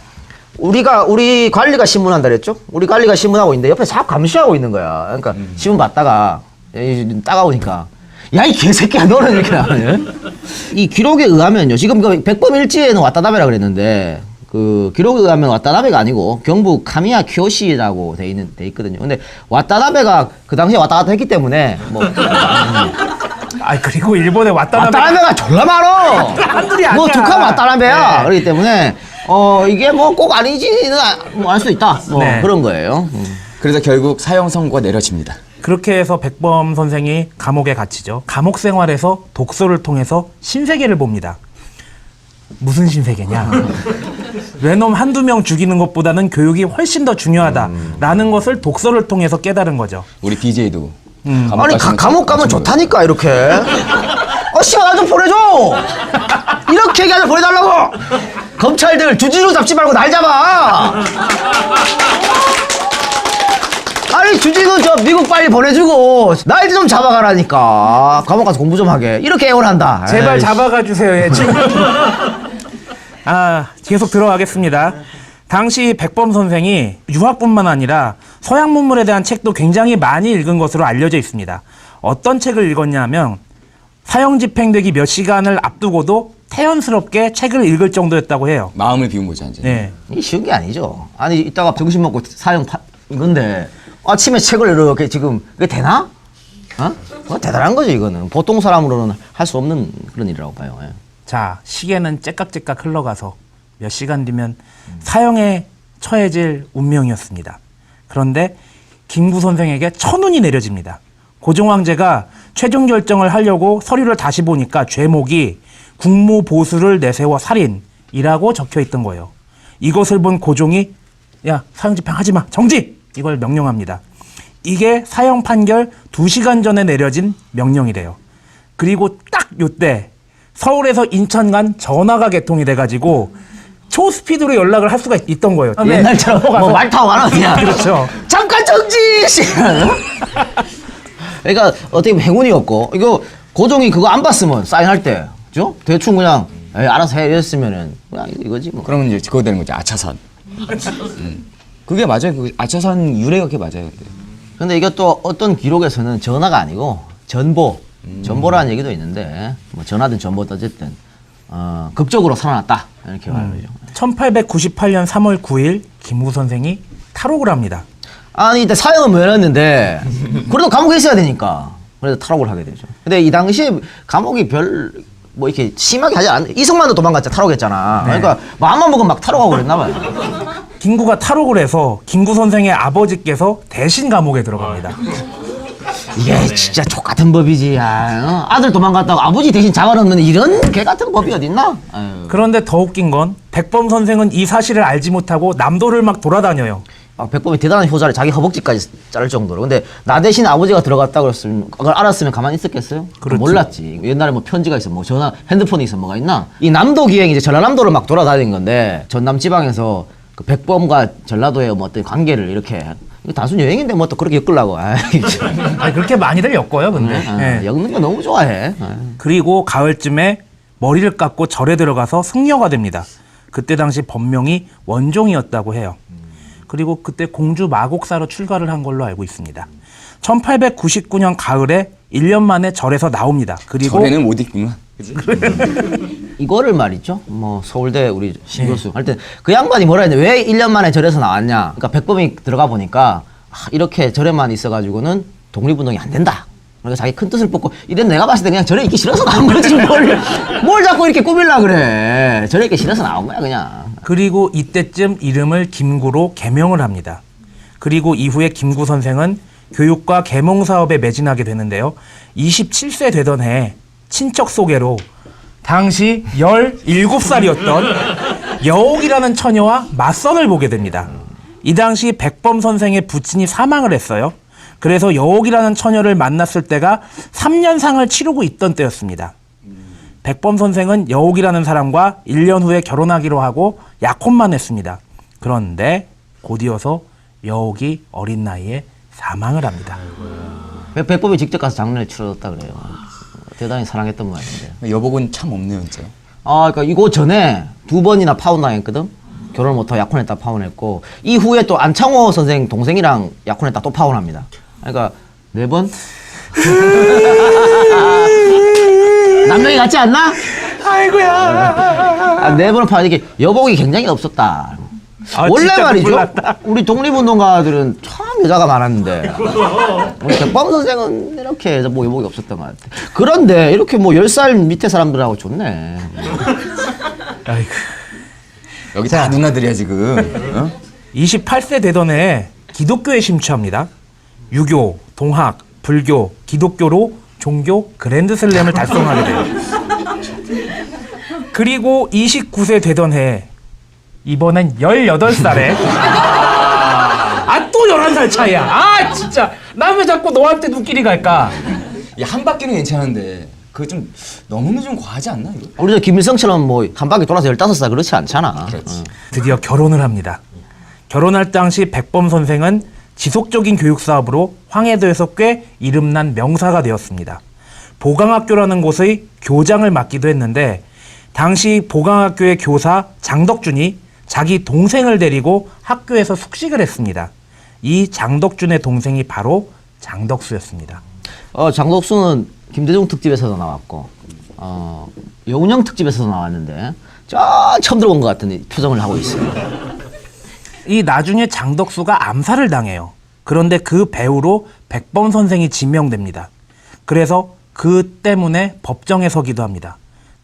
우리 관리가 신문한다 그랬죠? 우리 관리가 신문하고 있는데 옆에 자꾸 감시하고 있는 거야. 그러니까 신문 봤다가 따가우니까 야 이 개새끼야 너는 이렇게 나와요. 이 기록에 의하면요. 지금 그 백범일지에는 와타나베라 그랬는데 그 기록에 의하면 와타나베가 아니고 경북 카미야 키요시라고 돼 있거든요. 근데 와타나베가 그 당시에 왔다 갔다 했기 때문에 뭐 그리고 일본에 와타나베가 졸라 많어. 한둘이 아니야. 뭐 독한 와타나베야. 네. 그렇기 때문에 이게 뭐 꼭 아니지는 뭐 알 수 있다. 뭐 네. 그런 거예요. 그래서 결국 사형 선고가 내려집니다. 그렇게 해서 백범 선생이 감옥에 갇히죠. 감옥 생활에서 독서를 통해서 신세계를 봅니다. 무슨 신세계냐? 외놈 한두 명 죽이는 것보다는 교육이 훨씬 더 중요하다라는 것을 독서를 통해서 깨달은 거죠. 우리 BJ도 아니 감옥 가면 좋다니까 이렇게. 씨발 나 좀 보내줘. 이렇게 얘기하면 보내달라고. 검찰들 주지로 잡지 말고 날 잡아. 아니 주지는 저 미국 빨리 보내주고 날 좀 잡아가라니까. 감옥 가서 공부 좀 하게. 이렇게 애원한다. 제발 에이씨. 잡아가 주세요. 예, 지금. 계속 들어가겠습니다. 당시 백범 선생이 유학뿐만 아니라 서양 문물에 대한 책도 굉장히 많이 읽은 것으로 알려져 있습니다. 어떤 책을 읽었냐면 사형 집행되기 몇 시간을 앞두고도 태연스럽게 책을 읽을 정도였다고 해요. 마음을 비운 거죠 이제. 네. 이게 쉬운 게 아니죠. 아니 이따가 점심 먹고 이건데 아침에 책을 이렇게 지금 이게 되나? 그거 대단한 거지 이거는. 보통 사람으로는 할 수 없는 그런 일이라고 봐요. 예. 자, 시계는 째깍째깍 흘러가서 몇 시간 뒤면 사형에 처해질 운명이었습니다. 그런데 김구 선생에게 천운이 내려집니다. 고종 황제가 최종 결정을 하려고 서류를 다시 보니까 죄목이 국무 보수를 내세워 살인이라고 적혀 있던 거예요. 이것을 본 고종이 야 사형 집행하지 마 정지 이걸 명령합니다. 이게 사형 판결 2시간 전에 내려진 명령이래요. 그리고 딱 요때 서울에서 인천 간 전화가 개통이 돼가지고 초스피드로 연락을 할 수가 있던 거예요. 옛날처럼 뭐 말 타고 가나 그냥. 그렇죠. 잠깐 정지. 그러니까 어떻게 보면 행운이었고 이거 고종이 그거 안 봤으면 사인할 때, 그죠? 대충 그냥 알아서 해 이랬으면은 그냥 이거지 뭐. 그러면 이제 그거 되는 거죠 아차산. 그게 맞아요. 그 아차산 유래가 그게 맞아요. 근데 이게 또 어떤 기록에서는 전화가 아니고 전보라는 얘기도 있는데 뭐 전화든 전보든 어쨌든 극적으로 살아났다 이렇게 말하죠. 1898년 3월 9일 김구 선생이 탈옥을 합니다. 아니 이때 사형은 면했는데 그래도 감옥에 있어야 되니까 그래서 탈옥을 하게 되죠. 근데 이 당시에 감옥이 별 뭐 이렇게 심하게 하지 않았는데 이승만도 도망갔자 탈옥했잖아. 그러니까 마음만 먹으면 막 탈옥하고 그랬나 봐요. 김구가 탈옥을 해서 김구 선생의 아버지께서 대신 감옥에 들어갑니다. 이게 진짜 족같은 법이지. 아들 도망갔다고 아버지 대신 잡아놓는 이런 개같은 법이 어딨나? 아유. 그런데 더 웃긴 건 백범 선생은 이 사실을 알지 못하고 남도를 막 돌아다녀요. 백범이 대단한 효자를 자기 허벅지까지 자를 정도로. 근데 나 대신 아버지가 들어갔다 그랬으면 그걸 알았으면 가만히 있었겠어요? 그렇죠. 몰랐지. 옛날에 뭐 편지가 있어, 뭐 전화, 핸드폰이 있어, 뭐가 있나? 이 남도 기행이 이제 전라남도를 막 돌아다닌 건데 전남 지방에서 그 백범과 전라도의 뭐 어떤 관계를 이렇게 이거 단순 여행인데 뭐 또 그렇게 엮으려고. 그렇게 많이들 엮어요, 근데. 예. 엮는 거 너무 좋아해. 그리고 가을쯤에 머리를 깎고 절에 들어가서 승려가 됩니다. 그때 당시 법명이 원종이었다고 해요. 그리고 그때 공주 마곡사로 출가를 한 걸로 알고 있습니다. 1899년 가을에 1년 만에 절에서 나옵니다. 그리고 절에는 못 있구나. 그치? 이거를 말이죠. 뭐 서울대 우리 신교수 할 때 그 양반이 뭐라 했는데 왜 1년 만에 절에서 나왔냐. 그러니까 백범이 들어가 보니까 이렇게 절에만 있어가지고는 독립운동이 안 된다. 그러니까 자기 큰 뜻을 뽑고 이런 내가 봤을 때 그냥 절에 있기 싫어서 나온 거지 뭘 자꾸 이렇게 꾸밀라 그래. 절에 있기 싫어서 나온 거야 그냥. 그리고 이때쯤 이름을 김구로 개명을 합니다. 그리고 이후에 김구 선생은 교육과 계몽 사업에 매진하게 되는데요. 27세 되던 해 친척 소개로 당시 17살이었던 여옥이라는 처녀와 맞선을 보게 됩니다. 이 당시 백범 선생의 부친이 사망을 했어요. 그래서 여옥이라는 처녀를 만났을 때가 3년상을 치르고 있던 때였습니다. 백범 선생은 여옥이라는 사람과 1년 후에 결혼하기로 하고 약혼만 했습니다. 그런데 곧이어서 여옥이 어린 나이에 사망을 합니다. 백범이 직접 가서 장례를 치렀다 그래요. 대단히 사랑했던 것 같은데. 여복은 참 없네요, 진짜. 아, 그러니까 이거 전에 2번이나 파혼당했거든. 결혼을 못하고 약혼했다 파혼했고 이후에 또 안창호 선생 동생이랑 약혼했다 또 파혼합니다. 그러니까 4번. 남명이 같지 않나? 아이고야. 아, 4번을 파혼 이게 여복이 굉장히 없었다. 아, 원래 진짜 말이죠. 몰랐다. 우리 독립운동가들은 참 여자가 많았는데 우리 백범 선생은 이렇게 뭐 여복이 없었던 것 같아. 그런데 이렇게 뭐 10살 밑에 사람들하고 좋네. 아이고. 여기 다 누나들이야 지금. 어? 28세 되던 해 기독교에 심취합니다. 유교, 동학, 불교, 기독교로 종교 그랜드슬램을 달성하게 돼요. 그리고 29세 되던 해 이번엔 18살에 또 11살 차이야. 아 진짜 나 왜 자꾸 너한테 눈길이 갈까? 한 바퀴는 괜찮은데 그거 좀 너무 좀 과하지 않나 이거? 우리 저 김일성처럼 뭐 한 바퀴 돌아서 15살 그렇지 않잖아. 그렇지. 드디어 결혼을 합니다. 결혼할 당시 백범 선생은 지속적인 교육 사업으로 황해도에서 꽤 이름난 명사가 되었습니다. 보강학교라는 곳의 교장을 맡기도 했는데 당시 보강학교의 교사 장덕준이 자기 동생을 데리고 학교에서 숙식을 했습니다. 이 장덕준의 동생이 바로 장덕수였습니다. 장덕수는 김대중 특집에서도 나왔고 여운형 특집에서도 나왔는데 처음 들어본 것 같은 표정을 하고 있어요. 이 나중에 장덕수가 암살을 당해요. 그런데 그 배후로 백범 선생이 지명됩니다. 그래서 그 때문에 법정에 서기도 합니다.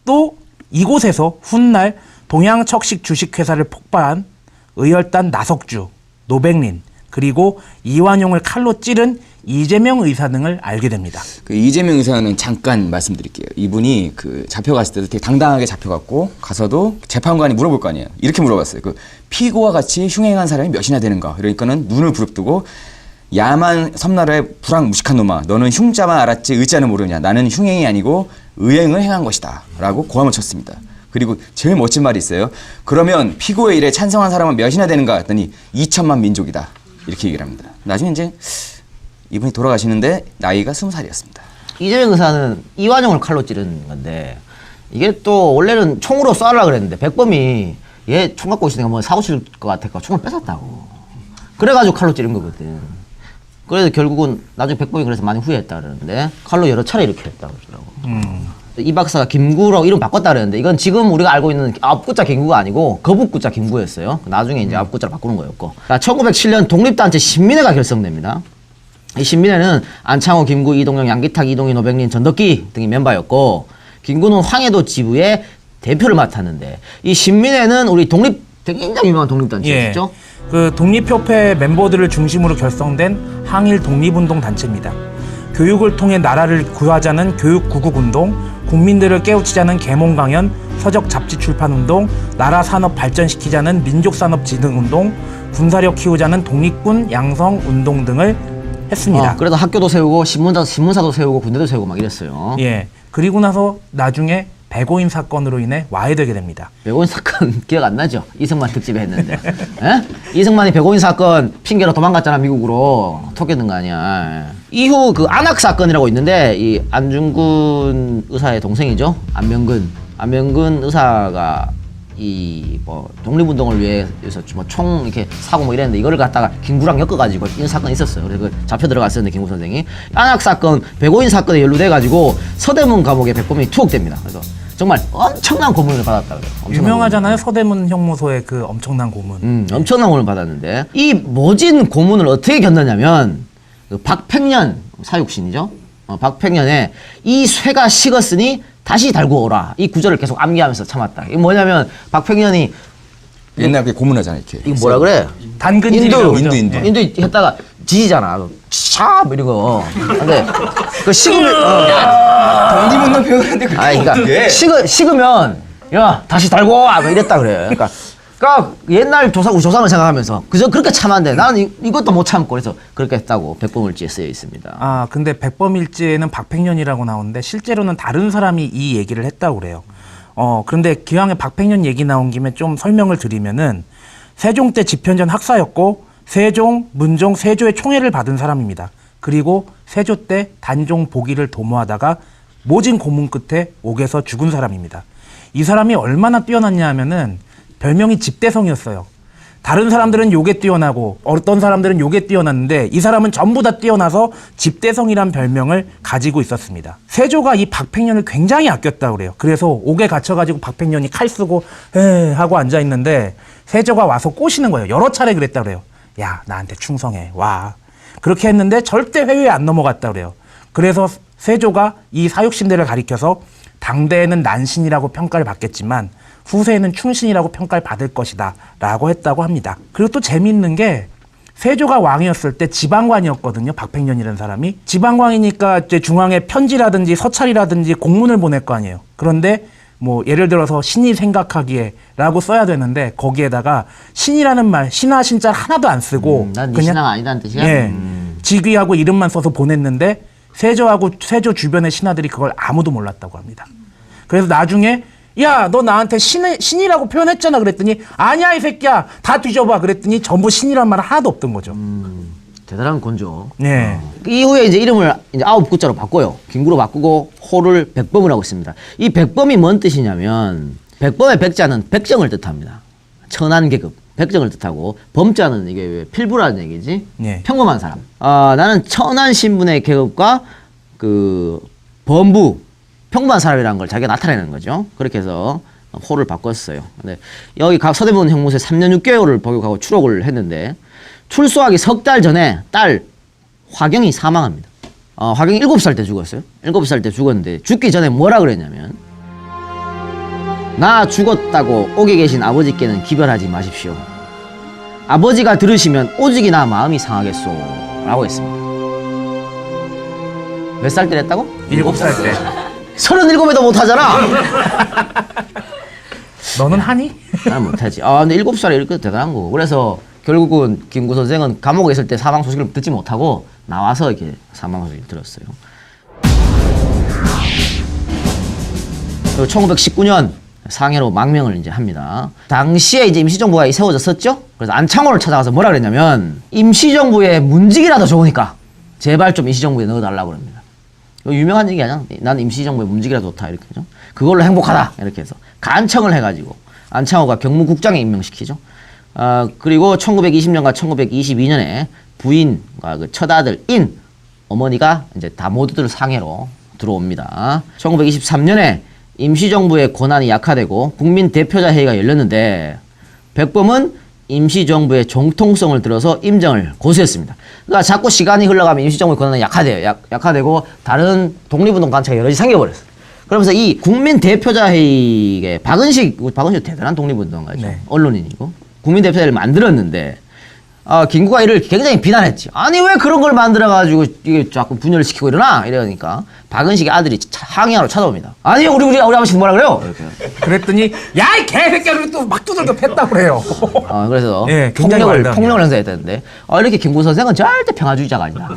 또 이곳에서 훗날 동양척식 주식회사를 폭파한 의열단 나석주, 노백린, 그리고 이완용을 칼로 찌른 이재명 의사 등을 알게 됩니다. 그 이재명 의사는 잠깐 말씀드릴게요. 이분이 그 잡혀갔을 때도 되게 당당하게 잡혀갔고 가서도 재판관이 물어볼 거 아니에요. 이렇게 물어봤어요. 그 피고와 같이 흉행한 사람이 몇이나 되는가? 그러니까는 눈을 부릅뜨고 야만 섬나라의 불황무식한 놈아, 너는 흉자만 알았지 의자는 모르냐? 나는 흉행이 아니고 의행을 행한 것이다. 라고 고함을 쳤습니다. 그리고 제일 멋진 말이 있어요. 그러면 피고의 일에 찬성한 사람은 몇이나 되는가? 했더니 2천만 민족이다. 이렇게 얘기를 합니다. 나중에 이제 이분이 돌아가시는데 나이가 20살이었습니다. 이재명 의사는 이완용을 칼로 찌른 건데 이게 또 원래는 총으로 쏴라 그랬는데 백범이 얘 총 갖고 있으니까 뭐 사고 칠 것 같아서 총을 뺏었다고. 그래가지고 칼로 찌른 거거든. 그래서 결국은 나중에 백범이 그래서 많이 후회했다 그러는데 칼로 여러 차례 이렇게 했다고 그러더라고. 이 박사가 김구라고 이름 바꿨다 그랬는데 이건 지금 우리가 알고 있는 앞구자 김구가 아니고 거북구자 김구였어요. 나중에 이제 앞구자로 바꾸는 거였고. 1907년 독립단체 신민회가 결성됩니다. 이 신민회는 안창호, 김구, 이동영, 양기탁, 이동희, 노백린, 전덕기 등이 멤버였고 김구는 황해도 지부의 대표를 맡았는데 이 신민회는 우리 굉장히 유명한 독립단체였죠. 그 독립협회 멤버들을 중심으로 결성된 항일 독립운동 단체입니다. 교육을 통해 나라를 구하자는 교육구국운동, 국민들을 깨우치자는 계몽강연, 서적 잡지 출판운동, 나라 산업 발전시키자는 민족산업진흥운동, 군사력 키우자는 독립군 양성운동 등을 했습니다. 그래도 학교도 세우고 신문사도 세우고 군대도 세우고 막 이랬어요. 예. 그리고 나서 나중에 백오인 사건으로 인해 와해되게 됩니다. 백오인 사건 기억 안 나죠? 이승만 특집에 했는데. 에? 이승만이 백오인 사건 핑계로 도망갔잖아, 미국으로. 토끼는 거 아니야. 이후 그 안학 사건이라고 있는데 이 안중근 의사의 동생이죠. 안명근 의사가 이 뭐 독립운동을 위해서 뭐 총 이렇게 사고 뭐 이랬는데 이거를 갖다가 김구랑 엮어가지고 이런 사건이 있었어요. 그래서 잡혀 들어갔었는데 김구 선생이 안학 사건, 백오인 사건에 연루돼가지고 서대문 감옥에 백범이 투옥됩니다. 그래서 정말 엄청난 고문을 받았다 그래요. 유명하잖아요. 서대문 형무소의 그 엄청난 고문. 엄청난 고문을 받았는데 이 모진 고문을 어떻게 견뎠냐면 그 박팽년 사육신이죠. 박팽년에 이 쇠가 식었으니 다시 달고 오라. 이 구절을 계속 암기하면서 참았다. 이게 뭐냐면 박팽년이 옛날 그 고문하잖아 이렇게. 이거 뭐라 그래? 단근질이라고 그러죠. 인두. 인도 했다가 지지잖아. 샵 이러고. 근데 그 식으면 독립운동 배우는데 그게 그러니까 어떻게? 식으면 야 다시 달고 와 뭐 이랬다 그래. 그러니까 옛날 우리 조상을 생각하면서 그저 그렇게 참았는데 나는 이것도 못 참고 그래서 그렇게 했다고 백범일지에 쓰여 있습니다. 아, 근데 백범일지에는 박팽년이라고 나오는데 실제로는 다른 사람이 이 얘기를 했다고 그래요. 그런데 기왕에 박팽년 얘기 나온 김에 좀 설명을 드리면은 세종 때 집현전 학사였고 세종, 문종, 세조의 총애를 받은 사람입니다. 그리고 세조 때 단종 복위를 도모하다가 모진 고문 끝에 옥에서 죽은 사람입니다. 이 사람이 얼마나 뛰어났냐 하면은 별명이 집대성이었어요. 다른 사람들은 요게 뛰어나고 어떤 사람들은 요게 뛰어났는데 이 사람은 전부 다 뛰어나서 집대성이란 별명을 가지고 있었습니다. 세조가 이 박팽년을 굉장히 아꼈다고 그래요. 그래서 옥에 갇혀가지고 박팽년이 칼 쓰고 에 하고 앉아있는데 세조가 와서 꼬시는 거예요. 여러 차례 그랬다고 그래요. 야, 나한테 충성해. 와. 그렇게 했는데 절대 회유에 안 넘어갔다고 그래요. 그래서 세조가 이 사육신들을 가리켜서 당대에는 난신이라고 평가를 받겠지만 후세에는 충신이라고 평가를 받을 것이다 라고 했다고 합니다. 그리고 또 재미있는 게 세조가 왕이었을 때 지방관이었거든요. 박팽년이라는 사람이. 지방관이니까 이제 중앙에 편지라든지 서찰이라든지 공문을 보낼 거 아니에요. 그런데 뭐 예를 들어서 신이 생각하기에 라고 써야 되는데 거기에다가 신이라는 말 신하 신자를 하나도 안 쓰고 난네 신하가 아니다는 뜻이야? 예, 직위하고 이름만 써서 보냈는데 세조하고 세조 주변의 신하들이 그걸 아무도 몰랐다고 합니다. 그래서 나중에 야, 너 나한테 신이라고 표현했잖아 그랬더니 아니야 이 새끼야 다 뒤져봐 그랬더니 전부 신이란 말은 하나도 없던 거죠. 대단한 건조. 네. 그 이후에 이제 이름을 이제 9구자로 바꿔요. 김구로 바꾸고 호를 백범이라고 했습니다. 이 백범이 뭔 뜻이냐면 백범의 백자는 백정을 뜻합니다. 천한 계급, 백정을 뜻하고 범자는 이게 왜 필부라는 얘기지? 네. 평범한 사람. 나는 천한 신분의 계급과 그 범부, 평범한 사람이라는 걸 자기가 나타내는 거죠. 그렇게 해서 호를 바꿨어요. 근데 여기 서대문 형무소에 3년 6개월을 복역하고 추록을 했는데 출소하기 석 달 전에 딸 화경이 사망합니다. 화경이 7살 때 죽었어요. 7살 때 죽었는데 죽기 전에 뭐라 그랬냐면 나 죽었다고 옥에 계신 아버지께는 기별하지 마십시오. 아버지가 들으시면 오직이나 마음이 상하겠소 라고 했습니다. 몇 살 때 했다고? 7살 때. 37에도 못하잖아. 너는 하니? 난 못하지. 근데 7살에 이렇게 대단한 거고. 그래서 결국은 김구 선생은 감옥에 있을 때 사망 소식을 듣지 못하고 나와서 이렇게 사망 소식을 들었어요. 그리고 1919년 상해로 망명을 이제 합니다. 당시에 이제 임시정부가 세워졌었죠? 그래서 안창호를 찾아가서 뭐라 그랬냐면 임시정부에 문직이라도 좋으니까 제발 좀 임시정부에 넣어달라고 그럽니다. 이거 유명한 얘기 아니야? 나는 임시정부에 문직이라도 좋다 이렇게 죠 그걸로 행복하다 이렇게 해서 간청을 해가지고 안창호가 경무국장에 임명시키죠. 그리고 1920년과 1922년에 부인과 그 첫아들 인 어머니가 이제 다 모두들 상해로 들어옵니다. 1923년에 임시정부의 권한이 약화되고 국민대표자회의가 열렸는데 백범은 임시정부의 정통성을 들어서 임정을 고수했습니다. 그러니까 자꾸 시간이 흘러가면 임시정부의 권한이 약화돼요. 약화되고 다른 독립운동 단체가 여러 가지 생겨버렸어요. 그러면서 이 국민대표자회의에 박은식 대단한 독립운동가죠. 네. 언론인이고 국민대표자를 만들었는데 김구가 이를 굉장히 비난했지. 아니 왜 그런 걸 만들어가지고 이게 자꾸 분열을 시키고 이러나 이러니까 박은식의 아들이 항의하러 찾아옵니다. 아니 우리 아버지 뭐라 그래요? 이렇게. 그랬더니 야 이 개새끼야 또 막 두들겨 팼다고 그래요. 그래서 예, 굉장히 폭력을 행사했다는데 이렇게 김구 선생은 절대 평화주의자가 아니다.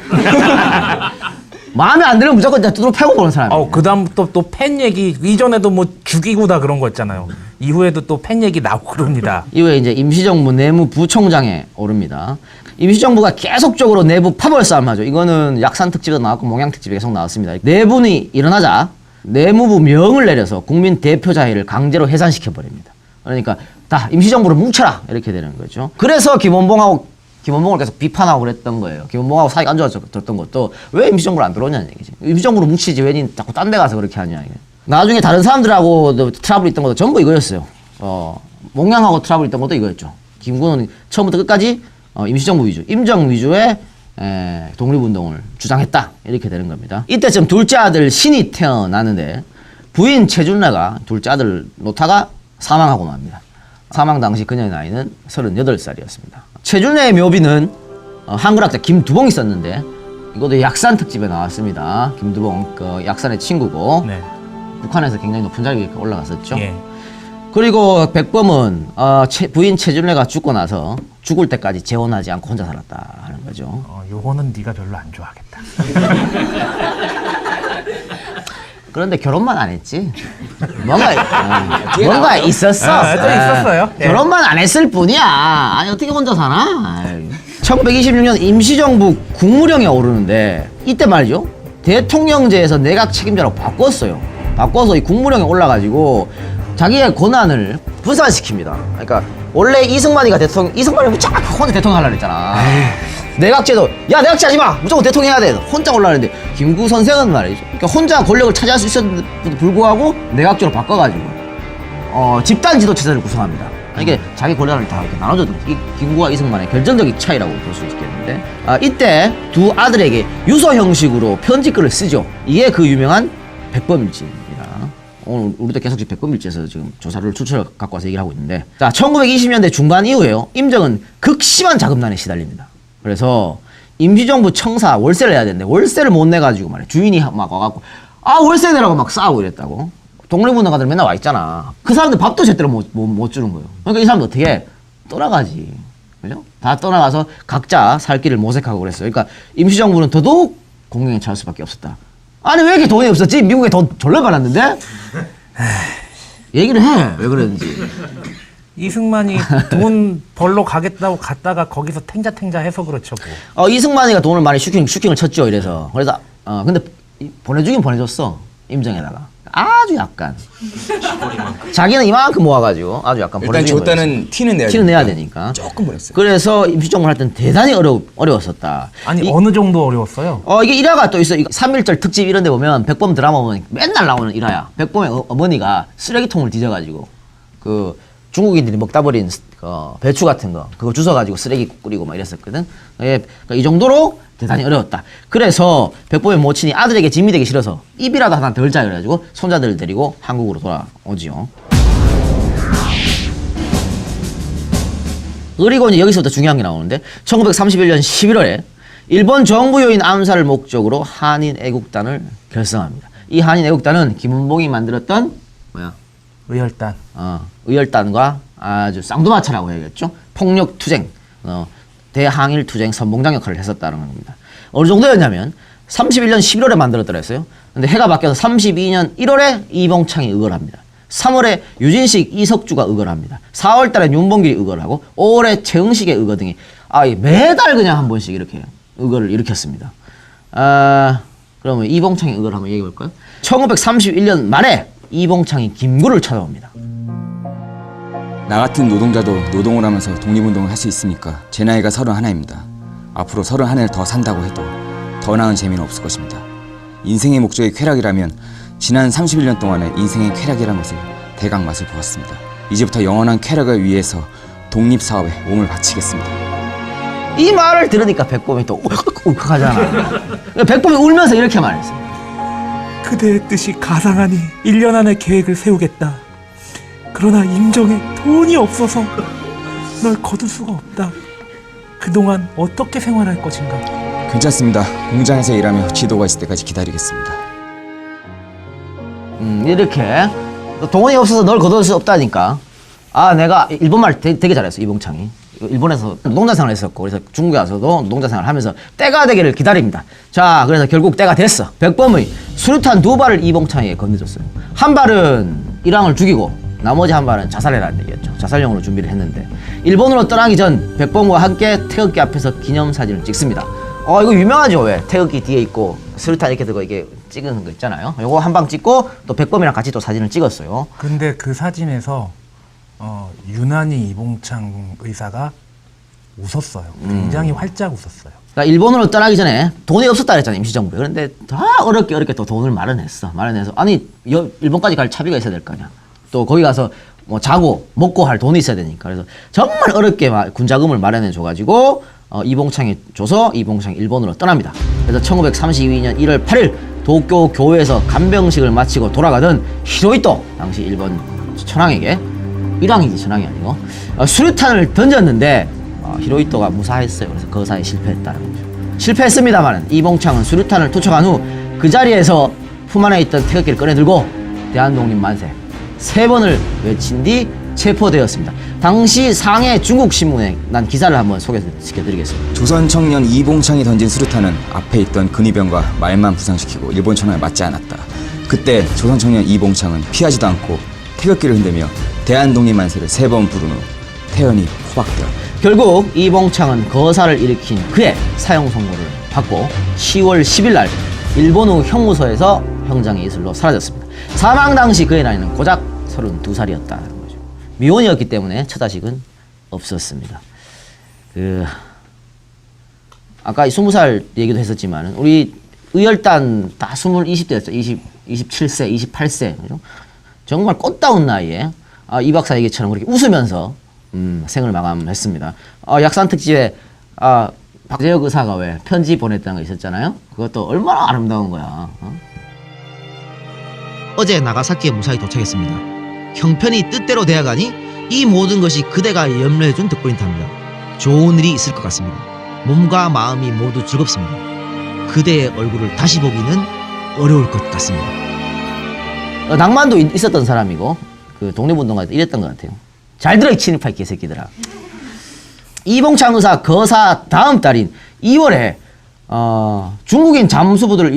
마음에 안 들면 무조건 두드러 패고 보는 사람이에요. 그 다음부터 또 팬 얘기 이전에도 뭐 죽이고다 그런 거 있잖아요. 이후에도 또 팬 얘기 나오고 그럽니다. 이후에 이제 임시정부 내무부총장에 오릅니다. 임시정부가 계속적으로 내부 파벌 싸움 하죠. 이거는 약산 특집에도 나왔고 몽양 특집에 계속 나왔습니다. 내분이 일어나자 내무부 명을 내려서 국민 대표자회의를 강제로 해산시켜 버립니다. 그러니까 다 임시정부를 뭉쳐라 이렇게 되는 거죠. 그래서 김원봉을 계속 비판하고 그랬던 거예요. 김원봉하고 사이가 안 좋아졌던 것도 왜 임시정부를 안 들어오냐는 얘기지. 임시정부로 뭉치지 왜 자꾸 딴 데 가서 그렇게 하냐. 이게. 나중에 다른 사람들하고 트러블이 있던 것도 전부 이거였어요. 몽양하고 트러블이 있던 것도 이거였죠. 김구는 처음부터 끝까지 임시정부 위주, 임정 위주의 독립운동을 주장했다. 이렇게 되는 겁니다. 이때쯤 둘째 아들 신이 태어나는데 부인 최준래가 둘째 아들 노타가 사망하고 맙니다. 사망 당시 그녀의 나이는 38살이었습니다. 최준래의 묘비는 한글학자 김두봉이 썼는데 이것도 약산 특집에 나왔습니다. 김두봉 그 약산의 친구고 네. 북한에서 굉장히 높은 자리에 올라갔었죠. 예. 그리고 백범은 부인 최준래가 죽고 나서 죽을 때까지 재혼하지 않고 혼자 살았다 하는 거죠. 요거는 네가 별로 안 좋아하겠다. 그런데 결혼만 안 했지. 뭔가 있었어. 또 있었어요. 예. 결혼만 안 했을 뿐이야. 아니 어떻게 혼자 사나? 1926년 임시정부 국무령에 오르는데 이때 말이죠. 대통령제에서 내각 책임자로 바꿨어요. 바꿔서 이 국무령에 올라가지고 자기의 권한을 분산시킵니다. 그러니까 원래 이승만이가 이승만이 무조건 혼자 대통령 하려고 했잖아. 내각제도 야 내각제 하지 마 무조건 대통령 해야 돼 혼자 올라가는데 김구 선생은 말이죠. 그러니까 혼자 권력을 차지할 수 있었는데도 불구하고 내각제로 바꿔가지고 집단 지도 체제를 구성합니다. 이게 자기 권한을 다 이렇게 나눠줬던 이 김구와 이승만의 결정적인 차이라고 볼 수 있겠는데 이때 두 아들에게 유서 형식으로 편지글을 쓰죠. 이게 그 유명한 백범일지입니다. 오늘 우리도 계속 지금 백범일지에서 지금 조사를 추출해 갖고 와서 얘기를 하고 있는데 자 1920년대 중반 이후에요. 임정은 극심한 자금난에 시달립니다. 그래서 임시정부 청사 월세를 내야 되는데 월세를 못 내가지고 말이야 주인이 막 와갖고 월세 내라고 막 싸우고 이랬다고. 독립운동가들 맨날 와 있잖아. 그 사람들 밥도 제대로 못 주는 거예요. 그러니까 이 사람들 어떻게 떠나가지. 그죠? 다 떠나가서 각자 살 길을 모색하고 그랬어요. 그러니까 임시정부는 더더욱 공경에 처할 수밖에 없었다. 아니 왜 이렇게 돈이 없었지? 미국에 돈 졸라 많았는데? 얘기를 해. 왜 그랬는지. 이승만이 돈 벌러 가겠다고 갔다가 거기서 탱자탱자 해서 그렇죠. 뭐. 이승만이가 돈을 많이 슈킹을 쳤죠. 이래서. 그래서 근데 보내주긴 보내줬어. 임정에다가. 아주 약간. 자기는 이만큼 모아가지고 아주 약간 일단 보내주긴 줬다는 티는 내야 되니까. 조금 보냈어요. 그래서 임시정부를 할 때는 대단히 어려웠었다. 아니 어느 정도 어려웠어요? 이게 일화가 또 있어. 3.1절 특집 이런 데 보면 백범 드라마 보면 맨날 나오는 일화야. 백범의 어머니가 쓰레기통을 뒤져가지고 그 중국인들이 먹다 버린 배추 같은 거 그거 주워가지고 쓰레기 뿌리고 막 이랬었거든. 그러니까 이 정도로 대단히 어려웠다. 그래서 백범의 모친이 아들에게 짐이 되기 싫어서 입이라도 하나 덜 자 그래가지고 손자들을 데리고 한국으로 돌아오지요. 그리고 이제 여기서부터 중요한 게 나오는데 1931년 11월에 일본 정부 요인 암살을 목적으로 한인 애국단을 결성합니다. 이 한인 애국단은 김은봉이 만들었던 의열단. 의열단과 아주 쌍두마차라고 해야겠죠. 폭력 투쟁, 대항일 투쟁 선봉장 역할을 했었다는 겁니다. 어느 정도였냐면 31년 11월에 만들었더라 했어요. 근데 해가 바뀌어서 32년 1월에 이봉창이 의거를 합니다. 3월에 유진식, 이석주가 의거를 합니다. 4월 달에 윤봉길이 의거를 하고 5월에 최응식의 의거 등이 매달 그냥 한 번씩 이렇게 의거를 일으켰습니다. 그러면 이봉창의 의거를 한번 얘기해 볼까요? 1931년 말에 이봉창이 김구를 찾아옵니다. 나 같은 노동자도 노동을 하면서 독립운동을 할 수 있으니까 제 나이가 31입니다. 앞으로 31을 더 산다고 해도 더 나은 재미는 없을 것입니다. 인생의 목적이 쾌락이라면 지난 31년 동안의 인생의 쾌락이라는 것을 대강 맛을 보았습니다. 이제부터 영원한 쾌락을 위해서 독립사업에 몸을 바치겠습니다. 이 말을 들으니까 백범이 또 울컥하잖아. 백범이 울면서 이렇게 말했어요. 그대의 뜻이 가상하니 1년 안에 계획을 세우겠다. 그러나 임정에 돈이 없어서 널 거둘 수가 없다. 그동안 어떻게 생활할 것인가? 괜찮습니다. 공장에서 일하며 지도가 있을 때까지 기다리겠습니다. 이렇게 돈이 없어서 널 거둘 수 없다니까. 내가 일본말 되게 잘했어. 이봉창이 일본에서 농자 생활을 했었고 그래서 중국에 와서도 농자 생활을 하면서 때가 되기를 기다립니다. 자 그래서 결국 때가 됐어. 백범의 수류탄 2발을 이봉창에게 건네줬어요. 한 발은 이랑을 죽이고 나머지 한 발은 자살해라는 얘기였죠. 자살용으로 준비를 했는데 일본으로 떠나기 전 백범과 함께 태극기 앞에서 기념사진을 찍습니다. 이거 유명하죠. 왜 태극기 뒤에 있고 수류탄 이렇게 들고 이게 찍은 거 있잖아요. 요거 한 방 찍고 또 백범이랑 같이 또 사진을 찍었어요. 근데 그 사진에서 유난히 이봉창 의사가 웃었어요. 굉장히 활짝 웃었어요. 그러니까 일본으로 떠나기 전에 돈이 없었다 그랬잖아요. 임시정부에. 그런데 다 어렵게 또 돈을 마련해서 아니 일본까지 갈 차비가 있어야 될 거 아니야. 또 거기 가서 뭐 자고 먹고 할 돈이 있어야 되니까 그래서 정말 어렵게 군자금을 마련해 줘가지고 이봉창에 줘서 이봉창이 일본으로 떠납니다. 그래서 1932년 1월 8일 도쿄 교회에서 간병식을 마치고 돌아가던 히로히토 당시 일본 천황에게 일왕이지 천황이 아니고 수류탄을 던졌는데 히로히토가 무사했어요. 그래서 거사에 실패했다는 거죠. 실패했습니다만 이봉창은 수류탄을 투척한 후 그 자리에서 품 안에 있던 태극기를 꺼내들고 대한독립 만세 3번을 외친 뒤 체포되었습니다. 당시 상해 중국 신문에 난 기사를 한번 소개시켜드리겠습니다. 조선 청년 이봉창이 던진 수류탄은 앞에 있던 근위병과 말만 부상시키고 일본 천황에 맞지 않았다. 그때 조선 청년 이봉창은 피하지도 않고 태극기를 흔들며 대한독립 만세를 3번 부른 후 태연히 포박되었다. 결국 이봉창은 거사를 일으킨 그의 사형 선고를 받고 10월 10일 날 일본우 형무소에서 형장의 이슬로 사라졌습니다. 사망 당시 그의 나이는 고작 32살이었다는 거죠. 미혼이었기 때문에 처자식은 없었습니다. 아까 20살 얘기도 했었지만 우리 의열단 다 20대였죠. 27세, 28세. 그죠? 정말 꽃다운 나이에 이 박사 얘기처럼 그렇게 웃으면서 생을 마감했습니다. 약산 특집에 박재혁 의사가 왜 편지 보냈다는 거 있었잖아요. 그것도 얼마나 아름다운 거야. 어제 나가사키에 무사히 도착했습니다. 형편이 뜻대로 되어가니 이 모든 것이 그대가 염려해준 덕분이랍니다. 좋은 일이 있을 것 같습니다. 몸과 마음이 모두 즐겁습니다. 그대의 얼굴을 다시 보기는 어려울 것 같습니다. 낭만도 있었던 사람이고 그 독립운동가도 이랬던 것 같아요. 잘 들어 이 친일파 개새끼들아. 이봉창 의사 거사 다음 달인 2월에 중국인 잠수부들을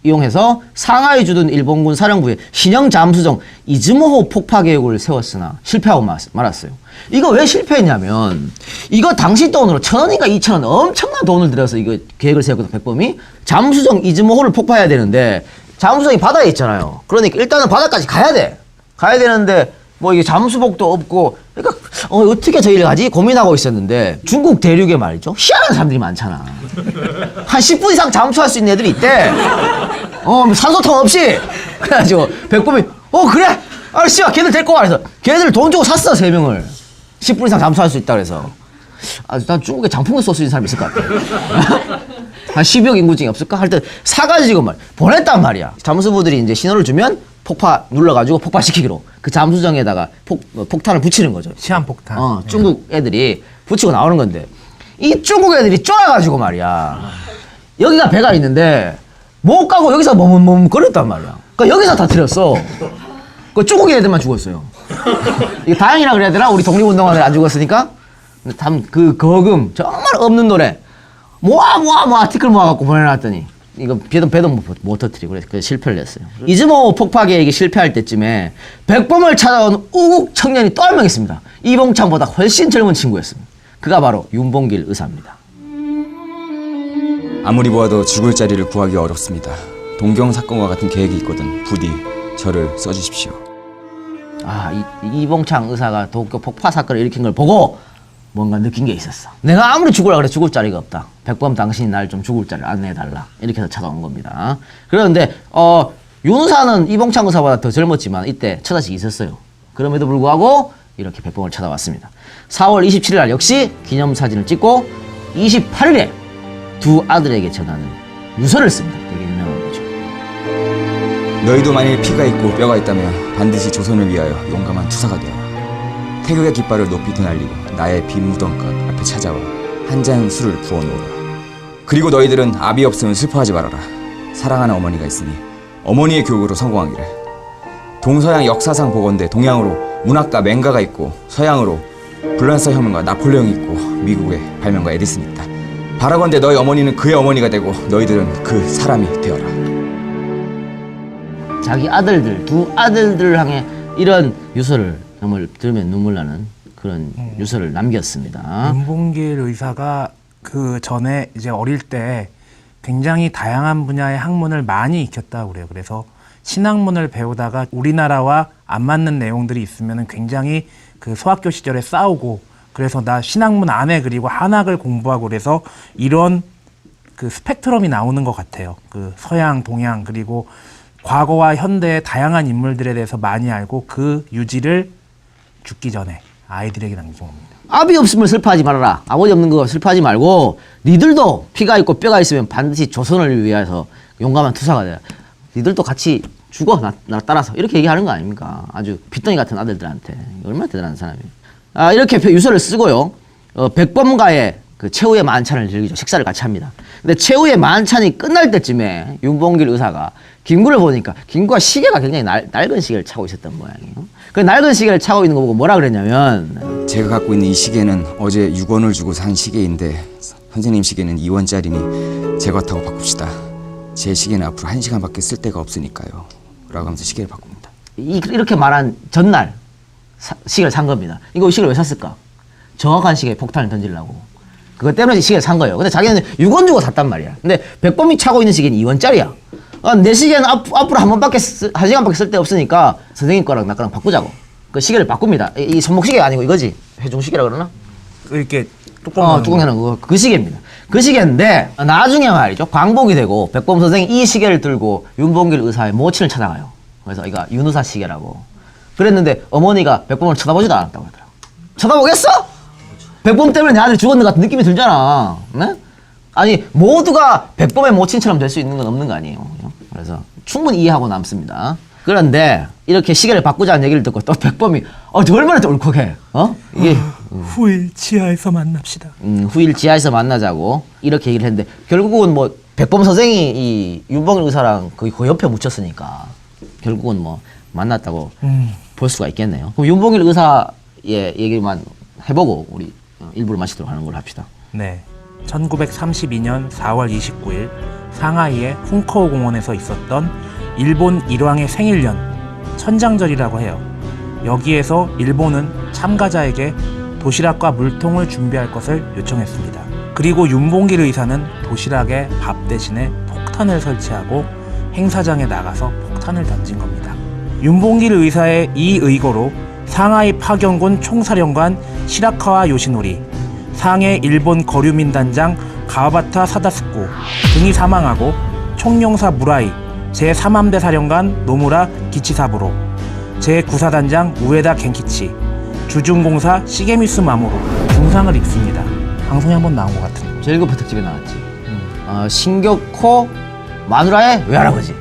이용해서 상하이 주둔 일본군 사령부에 신형 잠수정 이즈모호 폭파 계획을 세웠으나 실패하고 말았어요. 이거 왜 실패했냐면 이거 당시 돈으로 1,000원인가 2,000원 엄청난 돈을 들여서 이거 계획을 세웠거든. 백범이 잠수정 이즈모호를 폭파해야 되는데 잠수정이 바다에 있잖아요. 그러니까 일단은 바다까지 가야 되는데 뭐 이게 잠수복도 없고 그러니까 어떻게 저 일을 하지 고민하고 있었는데 중국 대륙에 말이죠 희한한 사람들이 많잖아. 한 10분 이상 잠수할 수 있는 애들이 있대. 산소통 없이. 그래가지고 백범이 그래 씨발 걔들 데리고 와. 그래서 걔들 돈 주고 샀어 3명을 10분 이상 잠수할 수 있다 그래서 난 중국에 장풍을 쏠 수 있는 사람이 있을 것 같아. 한 10억 인구증이 없을까 할 때 사가지고 보냈단 말이야. 잠수부들이 이제 신호를 주면 폭파 눌러가지고 폭파시키기로 그 잠수정에다가 폭탄을 붙이는 거죠. 시한폭탄. 중국 애들이 붙이고 나오는 건데 이 중국 애들이 쫄아가지고 말이야. 여기가 배가 있는데 못 가고 여기서 머뭇머뭇거렸단 말이야. 그러니까 여기서 다 틀렸어. 그 중국 애들만 죽었어요. 이게 다행이라 그래야 되나? 우리 독립운동가들 안 죽었으니까. 근데 그 거금 정말 없는 노래 모아 아티클 모아갖고 보내놨더니 이거 배도 못 터뜨리고 그래서 실패를 했어요. 이즈모 폭파 계획이 실패할 때쯤에 백범을 찾아온 우국 청년이 또 한 명 있습니다. 이봉창보다 훨씬 젊은 친구였습니다. 그가 바로 윤봉길 의사입니다. 아무리 보아도 죽을 자리를 구하기 어렵습니다. 동경 사건과 같은 계획이 있거든 부디 저를 써주십시오. 이봉창 의사가 도쿄 폭파 사건을 일으킨 걸 보고 뭔가 느낀 게 있었어. 내가 아무리 죽으라 그래 죽을 자리가 없다. 백범 당신이 날 좀 죽을 자리를 안내해달라. 이렇게 해서 찾아온 겁니다. 그런데 윤사는 이봉창 의사보다 더 젊었지만 이때 처자식이 있었어요. 그럼에도 불구하고 이렇게 백범을 찾아왔습니다. 4월 27일 날 역시 기념사진을 찍고 28일에 두 아들에게 전하는 유서를 씁니다. 되게 유명한 거죠. 너희도 만일 피가 있고 뼈가 있다면 반드시 조선을 위하여 용감한 투사가 되어라. 태극의 깃발을 높이 드날리고 나의 빈 무덤갓 앞에 찾아와 한 잔 술을 부어놓으라. 그리고 너희들은 아비 없으면 슬퍼하지 말아라. 사랑하는 어머니가 있으니 어머니의 교육으로 성공하기를. 동서양 역사상 보건대 동양으로 문학가 맹가가 있고 서양으로 불란서 혁명가 나폴레옹이 있고 미국의 발명가 에디슨이 있다. 바라건대 너희 어머니는 그의 어머니가 되고 너희들은 그 사람이 되어라. 자기 아들들, 두 아들들을 향해 이런 유서를 정말 들으면 눈물 나는 그런 유서를 남겼습니다. 윤봉길 의사가 그 전에 이제 어릴 때 굉장히 다양한 분야의 학문을 많이 익혔다고 그래요. 그래서 신학문을 배우다가 우리나라와 안 맞는 내용들이 있으면 굉장히 그 소학교 시절에 싸우고 그래서 나 신학문 안 해 그리고 한학을 공부하고 그래서 이런 그 스펙트럼이 나오는 것 같아요. 그 서양, 동양 그리고 과거와 현대의 다양한 인물들에 대해서 많이 알고 그 유지를 죽기 전에 아이들에게 남긴 겁니다. 아비 없으면 슬퍼하지 말아라. 아버지 없는 거 슬퍼하지 말고 니들도 피가 있고 뼈가 있으면 반드시 조선을 위해서 용감한 투사가 돼라. 니들도 같이 죽어 나 따라서 이렇게 얘기하는 거 아닙니까? 아주 빚덩이 같은 아들들한테 얼마나 대단한 사람이에요. 이렇게 유서를 쓰고요. 백범과의 그 최후의 만찬을 즐기죠. 식사를 같이 합니다. 근데 최후의 만찬이 끝날 때쯤에 윤봉길 의사가 김구를 보니까 김구가 시계가 굉장히 낡은 시계를 차고 있었던 모양이에요. 그 낡은 시계를 차고 있는 거 보고 뭐라 그랬냐면 제가 갖고 있는 이 시계는 어제 6원을 주고 산 시계인데 선생님 시계는 2원짜리니 제 것하고 바꿉시다. 제 시계는 앞으로 1시간밖에 쓸 데가 없으니까요. 라고 하면서 시계를 바꿉니다. 이렇게 말한 전날 시계를 산 겁니다. 이거 시계를 왜 샀을까? 정확한 시계에 폭탄을 던지려고. 그것 때문에 시계를 산 거예요. 근데 자기는 6원 주고 샀단 말이야. 근데 백범이 차고 있는 시계는 2원짜리야. 내 시계는 앞으로 한 시간밖에 쓸 데 없으니까 선생님 거랑 나 거랑 바꾸자고. 그 시계를 바꿉니다. 이 손목시계 아니고 이거지. 회중시계라 그러나? 이렇게 뚜껑 뚜껑 해놓은 거. 그 시계입니다. 그 시계인데 나중에 말이죠. 광복이 되고 백범 선생이 이 시계를 들고 윤봉길 의사의 모친을 찾아가요. 그래서 이거 윤의사 시계라고. 그랬는데 어머니가 백범을 쳐다보지도 않았다고 하더라고. 쳐다보겠어? 백범 때문에 내 아들이 죽었는 것 같은 느낌이 들잖아. 네? 아니 모두가 백범의 모친처럼 될 수 있는 건 없는 거 아니에요. 그래서 충분히 이해하고 남습니다. 그런데 이렇게 시계를 바꾸자는 얘기를 듣고 또 백범이 얼마나 또 울컥해. 이게 후일 지하에서 만납시다. 후일 지하에서 만나자고 이렇게 얘기를 했는데 결국은 뭐 백범 선생이 이 윤봉길 의사랑 거의 그 옆에 묻혔으니까 결국은 뭐 만났다고 볼 수가 있겠네요. 그럼 윤봉길 의사의 얘기만 해보고 우리 일부를 마치도록 하는 걸로 합시다. 네. 1932년 4월 29일 상하이의 훈커우 공원에서 있었던 일본 일왕의 생일연 천장절이라고 해요. 여기에서 일본은 참가자에게 도시락과 물통을 준비할 것을 요청했습니다. 그리고 윤봉길 의사는 도시락에 밥 대신에 폭탄을 설치하고 행사장에 나가서 폭탄을 던진 겁니다. 윤봉길 의사의 이 의거로 상하이 파견군 총사령관 시라카와 요시노리, 상해 일본 거류민단장 가와바타 사다스코 등이 사망하고 총용사 무라이, 제3함대 사령관 노무라 기치사부로, 제9사단장 우에다 겐키치, 주중공사 시게미스 마모로 중상을 입습니다. 방송에 한번 나온 것 같은데. 제일교포 특집에 나왔지. 신격호 마누라의 외할아버지.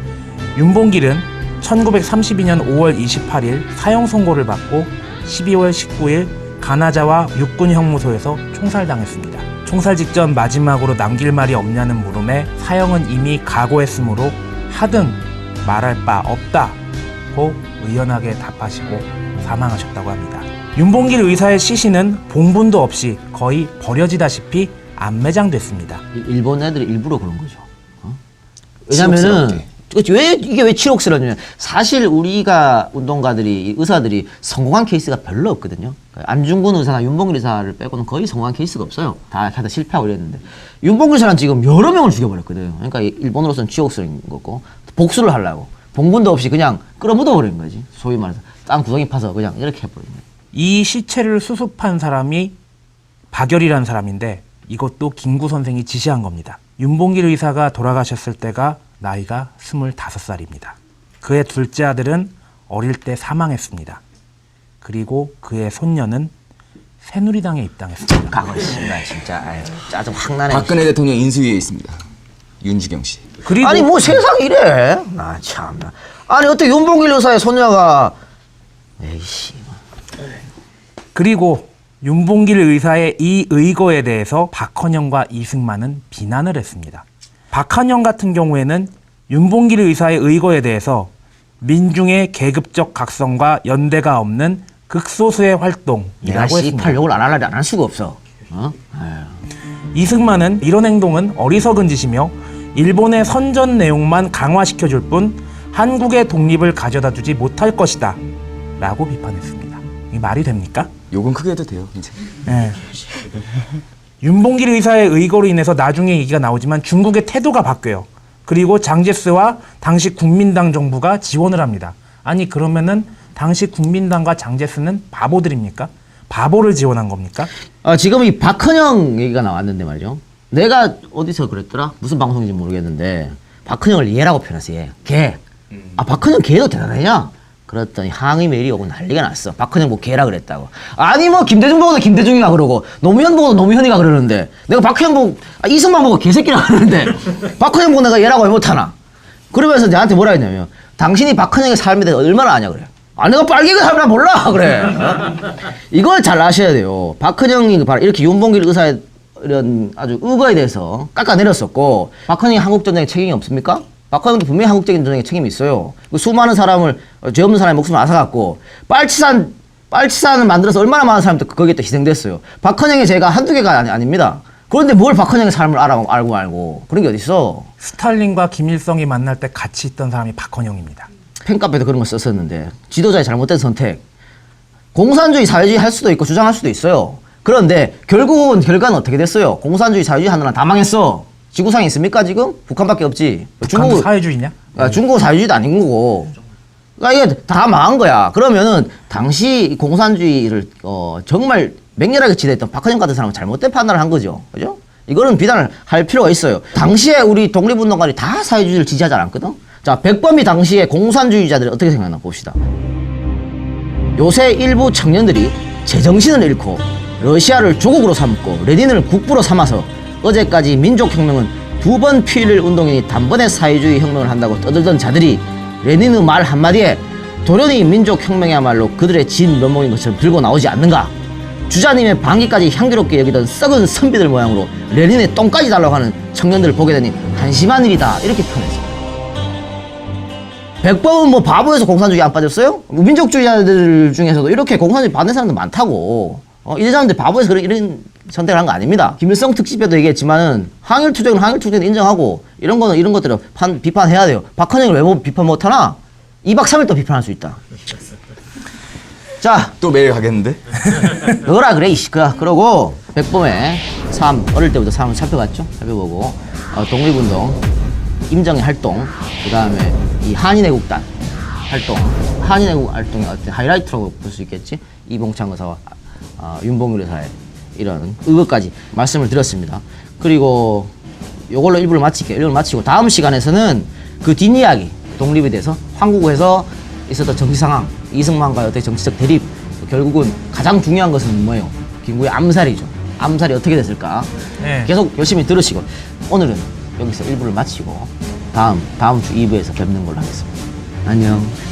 윤봉길은 1932년 5월 28일 사형 선고를 받고 12월 19일 가나자와 육군형무소에서 총살당했습니다. 총살 직전 마지막으로 남길 말이 없냐는 물음에 사형은 이미 각오했으므로 하등 말할 바 없다고 의연하게 답하시고 사망하셨다고 합니다. 윤봉길 의사의 시신은 봉분도 없이 거의 버려지다시피 안매장됐습니다. 일본 애들이 일부러 그런 거죠. 왜냐면은 이게 왜 치욕스러우냐? 사실 우리가 운동가들이 의사들이 성공한 케이스가 별로 없거든요. 안중근 의사나 윤봉길 의사를 빼고는 거의 성공한 케이스가 없어요. 다 실패하고 이랬는데 윤봉길 의사는 지금 여러 명을 죽여버렸거든요. 그러니까 일본으로서는 치욕스러운 거고 복수를 하려고 봉분도 없이 그냥 끌어묻어 버린 거지. 소위 말해서 땅 구덩이 파서 그냥 이렇게 해버린 거예요. 이 시체를 수습한 사람이 박열이라는 사람인데 이것도 김구 선생이 지시한 겁니다. 윤봉길 의사가 돌아가셨을 때가 나이가 25살입니다. 그의 둘째 아들은 어릴 때 사망했습니다. 그리고 그의 손녀는 새누리당에 입당했습니다. 가만 씨발 진짜 짜증 확 나네. 박근혜 대통령 인수위에 있습니다. 윤주경 씨. 그리고 아니 뭐 세상이 이래. 나 참나. 아니 어떻게 윤봉길 의사의 손녀가 에이씨. 그리고 윤봉길 의사의 이 의거에 대해서 박헌영과 이승만은 비난을 했습니다. 박헌영 같은 경우에는 윤봉길 의사의 의거에 대해서 민중의 계급적 각성과 연대가 없는 극소수의 내가 활동이라고 했습니다. 씨팔 욕을 안 할 수가 없어. 이승만은 이런 행동은 어리석은 짓이며 일본의 선전 내용만 강화시켜줄 뿐 한국의 독립을 가져다주지 못할 것이다 라고 비판했습니다. 이 말이 됩니까? 욕은 크게 해도 돼요. 이제. 네. 윤봉길 의사의 의거로 인해서 나중에 얘기가 나오지만 중국의 태도가 바뀌어요. 그리고 장제스와 당시 국민당 정부가 지원을 합니다. 아니 그러면은 당시 국민당과 장제스는 바보들입니까? 바보를 지원한 겁니까? 지금 이 박헌영 얘기가 나왔는데 말이죠. 내가 어디서 그랬더라? 무슨 방송인지 모르겠는데 박헌영을 얘라고 표현했어. 얘. 걔. 박헌영 걔도 대단하냐? 그랬더니 항의 메일이 오고 난리가 났어. 박헌영 뭐 걔라 그랬다고. 아니 뭐 김대중 보고도 김대중이가 그러고 노무현 보고도 노무현이가 그러는데 내가 박헌영 보고 이승만 보고 개새끼라 그러는데 박헌영 보고 내가 얘라고 왜 못하나? 그러면서 나한테 뭐라 했냐면 당신이 박헌영의 삶에 대해서 얼마나 아냐 그래. 아, 내가 빨갱이 사람 몰라 그래. 어? 이걸 잘 아셔야 돼요. 박헌영이 바로 이렇게 윤봉길 의사의 이런 아주 의거에 대해서 깎아내렸었고, 박헌영이 한국전쟁에 책임이 없습니까? 박헌영도 분명히 한국적인 전쟁에 책임이 있어요. 그 수많은 사람을, 죄 없는 사람의 목숨을 앗아갔고, 빨치산을 만들어서 얼마나 많은 사람들 거기에 또 희생됐어요. 박헌영의 죄가 한두 개가 아닙니다. 그런데 뭘 박헌영의 삶을 알고 그런 게 어딨어. 스탈린과 김일성이 만날 때 같이 있던 사람이 박헌영입니다. 팬카페도 그런 거 썼었는데, 지도자의 잘못된 선택. 공산주의, 사회주의 할 수도 있고 주장할 수도 있어요. 그런데 결국은 결과는 어떻게 됐어요? 공산주의, 사회주의 하느라 다 망했어. 지구상에 있습니까 지금? 북한밖에 없지. 북한도 사회주의냐? 중국은 사회주의도 아닌 거고. 그러니까 이게 다 망한 거야. 그러면은 당시 공산주의를 정말 맹렬하게 지대했던 박헌영 같은 사람은 잘못된 판단을 한 거죠. 그죠? 이거는 비난을 할 필요가 있어요. 당시에 우리 독립운동가들이 다 사회주의를 지지하지 않았거든? 자, 백범이 당시에 공산주의자들이 어떻게 생각하나 봅시다. 요새 일부 청년들이 제정신을 잃고 러시아를 조국으로 삼고 레닌을 국부로 삼아서 어제까지 민족혁명은 2번 피흘릴 운동이니 단번에 사회주의 혁명을 한다고 떠들던 자들이 레닌의 말 한마디에 돌연히 민족혁명이야말로 그들의 진 면목인 것처럼 들고 나오지 않는가. 주자님의 방귀까지 향기롭게 여기던 썩은 선비들 모양으로 레닌의 똥까지 달라고 하는 청년들을 보게 되니 한심한 일이다, 이렇게 표현했습니다. 백범은 뭐 바보여서 공산주의 안 빠졌어요? 민족주의자들 중에서도 이렇게 공산주의 반대 사람들 많다고. 이 사람들 바보여서 이런 선택을 한 거 아닙니다. 김일성 특집에도 얘기했지만은 항일투쟁은 항일투쟁 인정하고 이런 것들을 비판해야 돼요. 박헌영을 왜 비판 못하나? 2박 3일 또 비판할 수 있다. 자, 또 매일 가겠는데? 너라 그래 이씨가. 그러고 백범의 삶, 어릴 때부터 삶을 살펴봤죠. 살펴보고 독립운동, 임정의 활동, 그 다음에 이 한인애국단 활동, 한인애국 활동의 어떤 하이라이트라고 볼 수 있겠지. 이봉창 의사와 윤봉길 의사의 이런 의거까지 말씀을 드렸습니다. 그리고 요걸로 일부를 마치고 다음 시간에서는 그 뒷이야기, 독립에 대해서 한국에서 있었던 정치 상황, 이승만과의 어떤 정치적 대립, 결국은 가장 중요한 것은 뭐예요? 김구의 암살이죠. 암살이 어떻게 됐을까? 네. 계속 열심히 들으시고, 오늘은 여기서 1부를 마치고 다음 주 2부에서 뵙는 걸로 하겠습니다. 안녕.